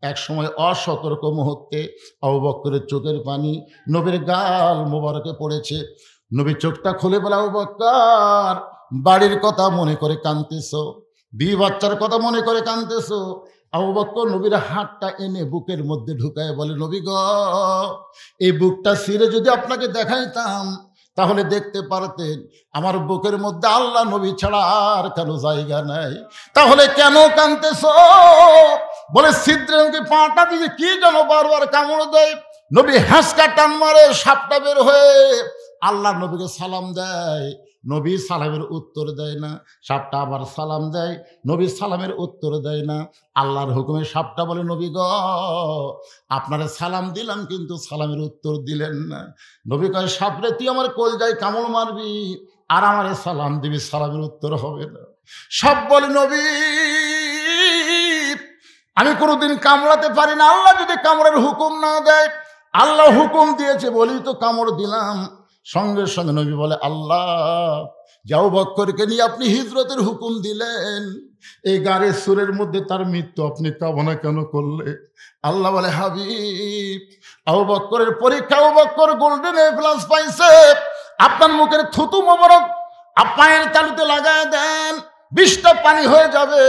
এক সময় অসতর্ক মুহূর্তে আবু বকরের চোখের পানি নবীর গাল মোবারকে পড়েছে। নবী চোখটা খুলে বলে আবু বকর বাড়ির কথা মনে করে কাঁদতেছো, বিবি বাচ্চার কথা মনে করে কাঁদতেছো। আবু বকর নবীর হাতটা এনে বুকের মধ্যে ঢুকায় বলে নবী গো, এই বুকটা ছিঁড়ে যদি আপনাকে দেখাইতাম তাহলে দেখতে পারতেন আমার বুকের মধ্যে আল্লাহ নবী ছাড়া আর কেন জায়গা নাই। তাহলে কেন কাঁদতেছো? বলে ছিদ্রের মুখে পাটা দিয়ে কি যেন বারবার কামড় দেয়। নবী হ্যাঁসকা টান মারে, সাপটা বের হয়ে আল্লাহ নবীকে সালাম দেয়। নবী সালামের উত্তর দেয় না। সাপটা আবার সালাম দেয়, নবী সালামের উত্তর দেয় না। আল্লাহর হুকুমে সাপটা বলে নবী গো, আপনারে সালাম দিলাম কিন্তু সালামের উত্তর দিলেন না। নবী কয় সাপরে তুই আমার কলজায় কামড় মারবি আর আমারে সালাম দিবি, সালামের উত্তর হবে না। সাপ বলে নবী আমি কোনোদিন কামড়াতে পারি না, আল্লাহ যদি কামড়ের হুকুম না দেয়। আল্লাহ হুকুম দিয়েছে বলি তো কামড় দিলাম। সঙ্গে সঙ্গে নবী বলে আল্লাহ আবু বকরকে নিয়ে আপনি হিজরতের হুকুম দিলেন, এই গাড়ির সুরের মধ্যে তার মৃত্যু আপনি কামনা কেন করলে? আল্লাহ বলে হাবিব আবু বকরের পরীক্ষা, আবু বকর গোল্ডেন A+ পাইছে, আপনার মুখের থুতু মোবারক পায়ের তালুতে লাগায় দেন, বিষটা পানি হয়ে যাবে।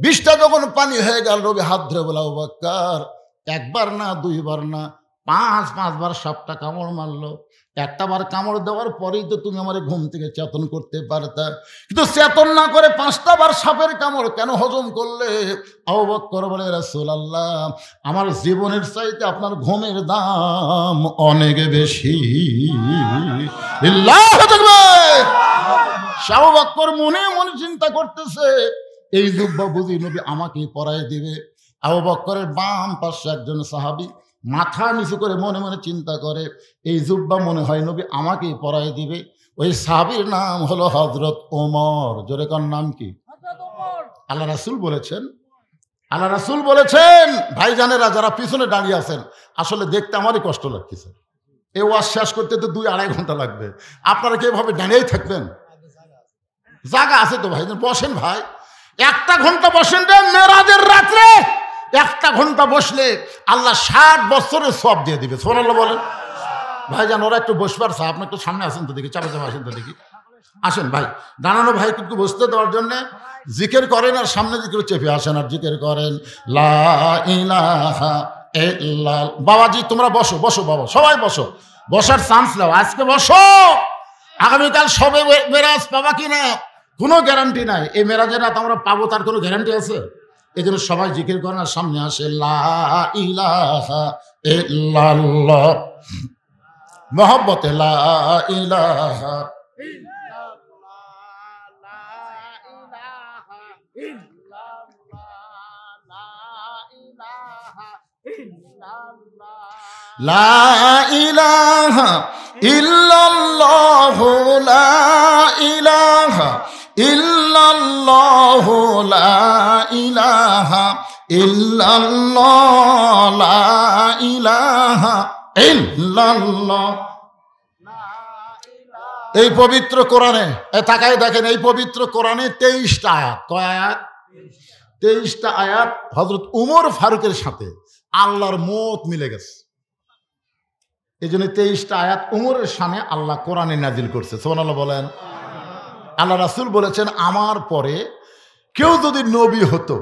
বিষটা যখন পানি হয়ে গেল নবী হাত ধরে বলে আবু বকর একবার না, দুইবার না, 5 বার সাপটা কামড় মারলো। একটা বার কামড় দেওয়ার পরেই তো তুমি আমার ঘুম থেকে চেতন করতে পারতা, কিন্তু চেতন না করে 5টা বার সাপের কামড় কেন হজম করলে? আবু বকর বলে, রাসূলুল্লাহ, আমার জীবনের চাইতে আপনার ঘুমের দাম অনেক বেশি। আল্লাহু আকবার। আবু বকর মনে মনে চিন্তা করতেছে, এই জুব্বা বুঝি নবী আমাকে পরায় দিবে। আবু বকরের বাম পাশে একজন সাহাবী মাথা নিচু করে মনে মনে চিন্তা করে, এই জুব্বা মনে হয় নবী আমাকেই পরায় দিবে। ওই সাহাবীর নাম হলো হযরত ওমর। জোরে কোন নাম কি? আল্লাহ রাসূল বলেছেন, আল্লাহ রাসূল বলেছেন, ভাইজানেরা যারা পিছনে দাঁড়িয়ে আছেন, আসলে দেখতে আমারই কষ্ট লাগতেছে। এই ওয়াজ শেষ করতে তো 2-2.5 ঘন্টা লাগবে। আপনারা কি এভাবে দাঁড়িয়েই থাকবেন? জায়গা আছে তো ভাইজান, বসেন ভাই। 1 ঘন্টা বসেন রে, মেরাজের রাত্রে 1 ঘন্টা বসলে আল্লাহ 60 বছরের সওয়াব দিয়ে দিবে। সুবহানাল্লাহ বলেন। ভাইজান ওরা একটু বসবার চা, আপনি একটু সামনে আসেন তো দেখি, চাপে চাপে আসেন তো দেখি। আসেন ভাই, দাঁড়ানো ভাই একটু বসতে দেওয়ার জন্য। জিকির করেন আর সামনে দিকে চেপে আসেন আর জিকির করেন, লা ইলাহা ইল্লাল্লাহ। বাবাজি তোমরা বসো, বসো বাবা, সবাই বসো, বসার চান্স নাও, আজকে বসো। আগামীকাল সবে মেরাজ পাবা কিনা কোনো গ্যারান্টি নাই। এই মেরাজের রাত আমরা পাবো তার কোনো গ্যারান্টি আছে? এই জন্য সবাই জিকির করেন আর সামনে আসে, লা ইলাহা ইল্লাল্লাহ, মহব্বতে লা ইলাহা। লা ইলাহা ইল্লাল্লাহু, লা ইলাহা ইল্লাল্লাহু, লা ইলাহা ইল্লাল্লাহ, লা ইলাহা ইল্লাল্লাহ। এই পবিত্র কোরআনে তাকায় দেখেন, এই পবিত্র কোরআনে 23টা আয়াত। কয় আয়াত? 23টা আয়াত হযরত উমর ফারুকের সাথে আল্লাহর মত মিলে গেছে। এই জন্য 23টা আয়াত উমরের সামনে আল্লাহ কোরআনে নাজিল করছে। সুবহানাল্লাহ বলেন। আল্লাহ রাসূল বলেছেন, আমার পরে কেউ যদি নবী হতো,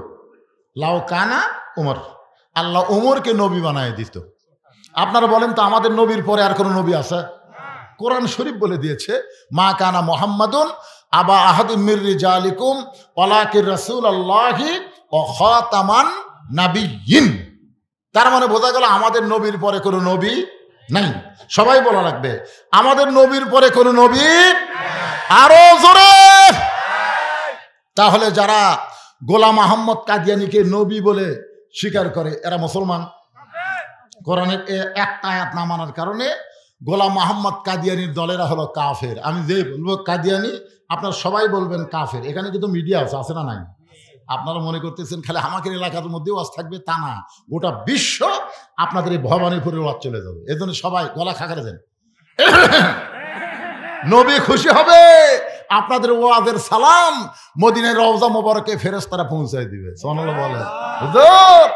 লাউ কানা উমর, আল্লাহ উমরকে নবী বানায় দিত। আপনারা বলেন তো, আমাদের নবীর পরে আর কোন নবী আছে? কোরআন শরীফ বলে দিয়েছে, মা কানা মুহাম্মাদুন আবা আহাদিম মির রিজালিকুম ওয়ালাকিন রাসূলুল্লাহি ওয়া খাতামান নাবিয়্যিন। তার মানে বোঝা গেল আমাদের নবীর পরে কোনো নবী নাই। সবাই বলা লাগবে, আমাদের নবীর পরে কোনো নবী। আরো জোরে। তাহলে যারা গোলাম আহমদ কাদিয়ানীকে নবী বলে স্বীকার করে এরা মুসলমান। কোরআনের একটা আয়াত না মানার কারণে গোলাম আহমদ কাদিয়ানীর দলেরা হলো কাফের। আমি যে বলবো কাদিয়ানী, আপনারা সবাই বলবেন কাফের। এখানে কিন্তু মিডিয়া আছে না নাই? আপনারা মনে করতেছেন খালি আমাদের এলাকার মধ্যেও ওয়াজ থাকবে, তা না, গোটা বিশ্ব আপনাদের এই ভবানীপুরের ওয়াজ চলে যাবে। এজন্য সবাই গলা খাকারে দেন, নবী খুশি হবে। আপনাদের ওয়াজের সালাম মদিনার রওজা মোবারকে ফেরেশতারা পৌঁছায় দিবে। সুবহানাল্লাহ বলেন। হুজুর,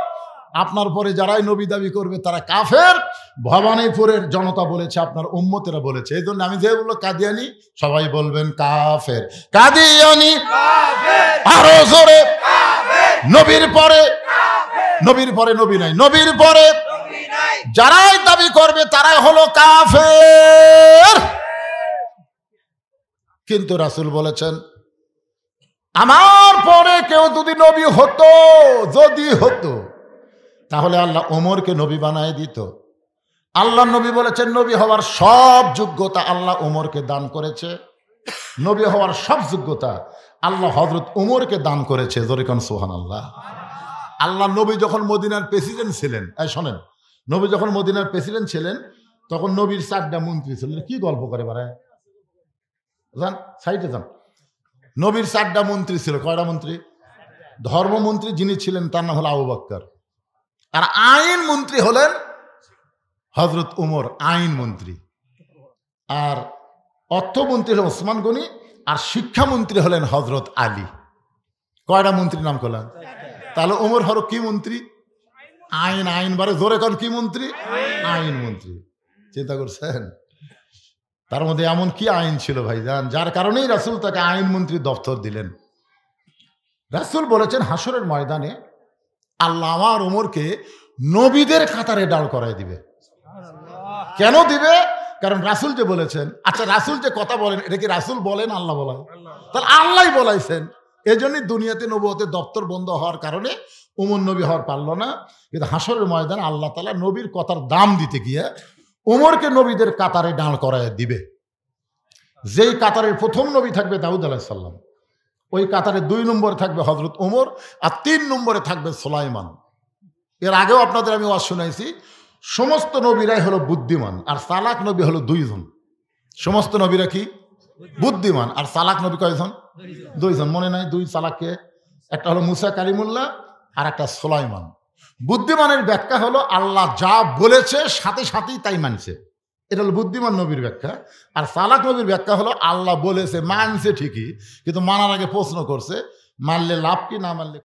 আপনার পরে যারাই নবী দাবি করবে তারা কাফের। ভবানীপুরের জনতা বলেছে, আপনার উম্মতেরা বলেছে। এই জন্য আমি যে বলবো কাদিয়ানী, সবাই বলবেন কাফের। কাদিয়ানী আরো জোরে। নবীর পরে, নবীর পরে নবী নাই, নবীর পরে যারাই দাবি করবে তারাই হলো কাফের। কিন্তু রাসূল বলেছেন, আমার পরে কেউ যদি নবী হতো, যদি হতো, তাহলে আল্লাহ ওমরকে নবী বানায় দিত। আল্লাহ নবী বলেছেন, নবী হওয়ার সব যোগ্যতা আল্লাহ ওমরকে দান করেছে। নবী হওয়ার সব যোগ্যতা আল্লাহ হযরত ওমরকে দান করেছে। জোরে কোন সুবহানাল্লাহ। আল্লাহ নবী যখন মদিনার প্রেসিডেন্ট ছিলেন, শোনেন, নবী যখন মদিনার প্রেসিডেন্ট ছিলেন তখন নবীর 4টা মন্ত্রী ছিলেন। কি গল্প করে বাড়ায় যান, সাইডে যান। নবীর 4টা মন্ত্রী ছিল। কয়টা মন্ত্রী? ধর্মমন্ত্রী যিনি ছিলেন তার নাম হলো আবু বকর, আর আইন মন্ত্রী হলেন হযরত উমর, আইন মন্ত্রী। আর অর্থমন্ত্রী হলেন ওসমান গনি, আর শিক্ষামন্ত্রী হলেন হযরত আলী। কয়টা মন্ত্রী নাম করলেন? তাহলে উমর ফারুক কি মন্ত্রী? আইন। আইন বারে জোরে কন কি মন্ত্রী? আইন মন্ত্রী। চিন্তা করছেন তার মধ্যে এমন কি আইন ছিল ভাইজান, যার কারণেই রাসূল তাকে আইন মন্ত্রী দপ্তর দিলেন। রাসূল বলেছেন, হাসরের ময়দানে আল্লাহ আমার উমরকে নবীদের কাতারে দাঁড় করাই দিবে। কেন দিবে? কারণ রাসূল যে বলেছেন। আচ্ছা, রাসূল যে কথা বলেন এটা কি রাসূল বলেন আল্লাহ বলেন? তাহলে আল্লাহই বলাইছেন। এই জন্যই দুনিয়াতে নবুয়তের দপ্তর বন্ধ হওয়ার কারণে উমর নবী হওয়ার পারল না। কিন্তু হাসরের ময়দানে আল্লাহ তাআলা নবীর কথার দাম দিতে গিয়ে উমরকে নবীদের কাতারে দাঁড় করায় দিবে। যেই কাতারের প্রথম নবী থাকবে দাউদ আলাইহিস সালাম, ওই কাতারে 2 নম্বরে থাকবে হযরত উমর, আর 3 নম্বরে থাকবে সুলাইমান। এর আগেও আপনাদের আমি ওয়াজ শুনাইছি, সমস্ত নবীরাই হলো বুদ্ধিমান, আর চালাক নবী হলো 2 জন। সমস্ত নবীরা কি? বুদ্ধিমান। আর চালাক নবী কয়জন? 2 জন। মনে নাই 2 চালাককে? একটা হলো মুসা কালিমুল্লাহ, আর একটা সুলাইমান। বুদ্ধিমানের ব্যাখ্যা হলো আল্লাহ যা বলেছে সাথে সাথেই তাই মানছে, এটা হলো বুদ্ধিমান নবীর ব্যাখ্যা। আর চালাক নবীর ব্যাখ্যা হলো আল্লাহ বলেছে, মানছে ঠিকই, কিন্তু মানার আগে প্রশ্ন করছে মানলে লাভ কি, না মানলে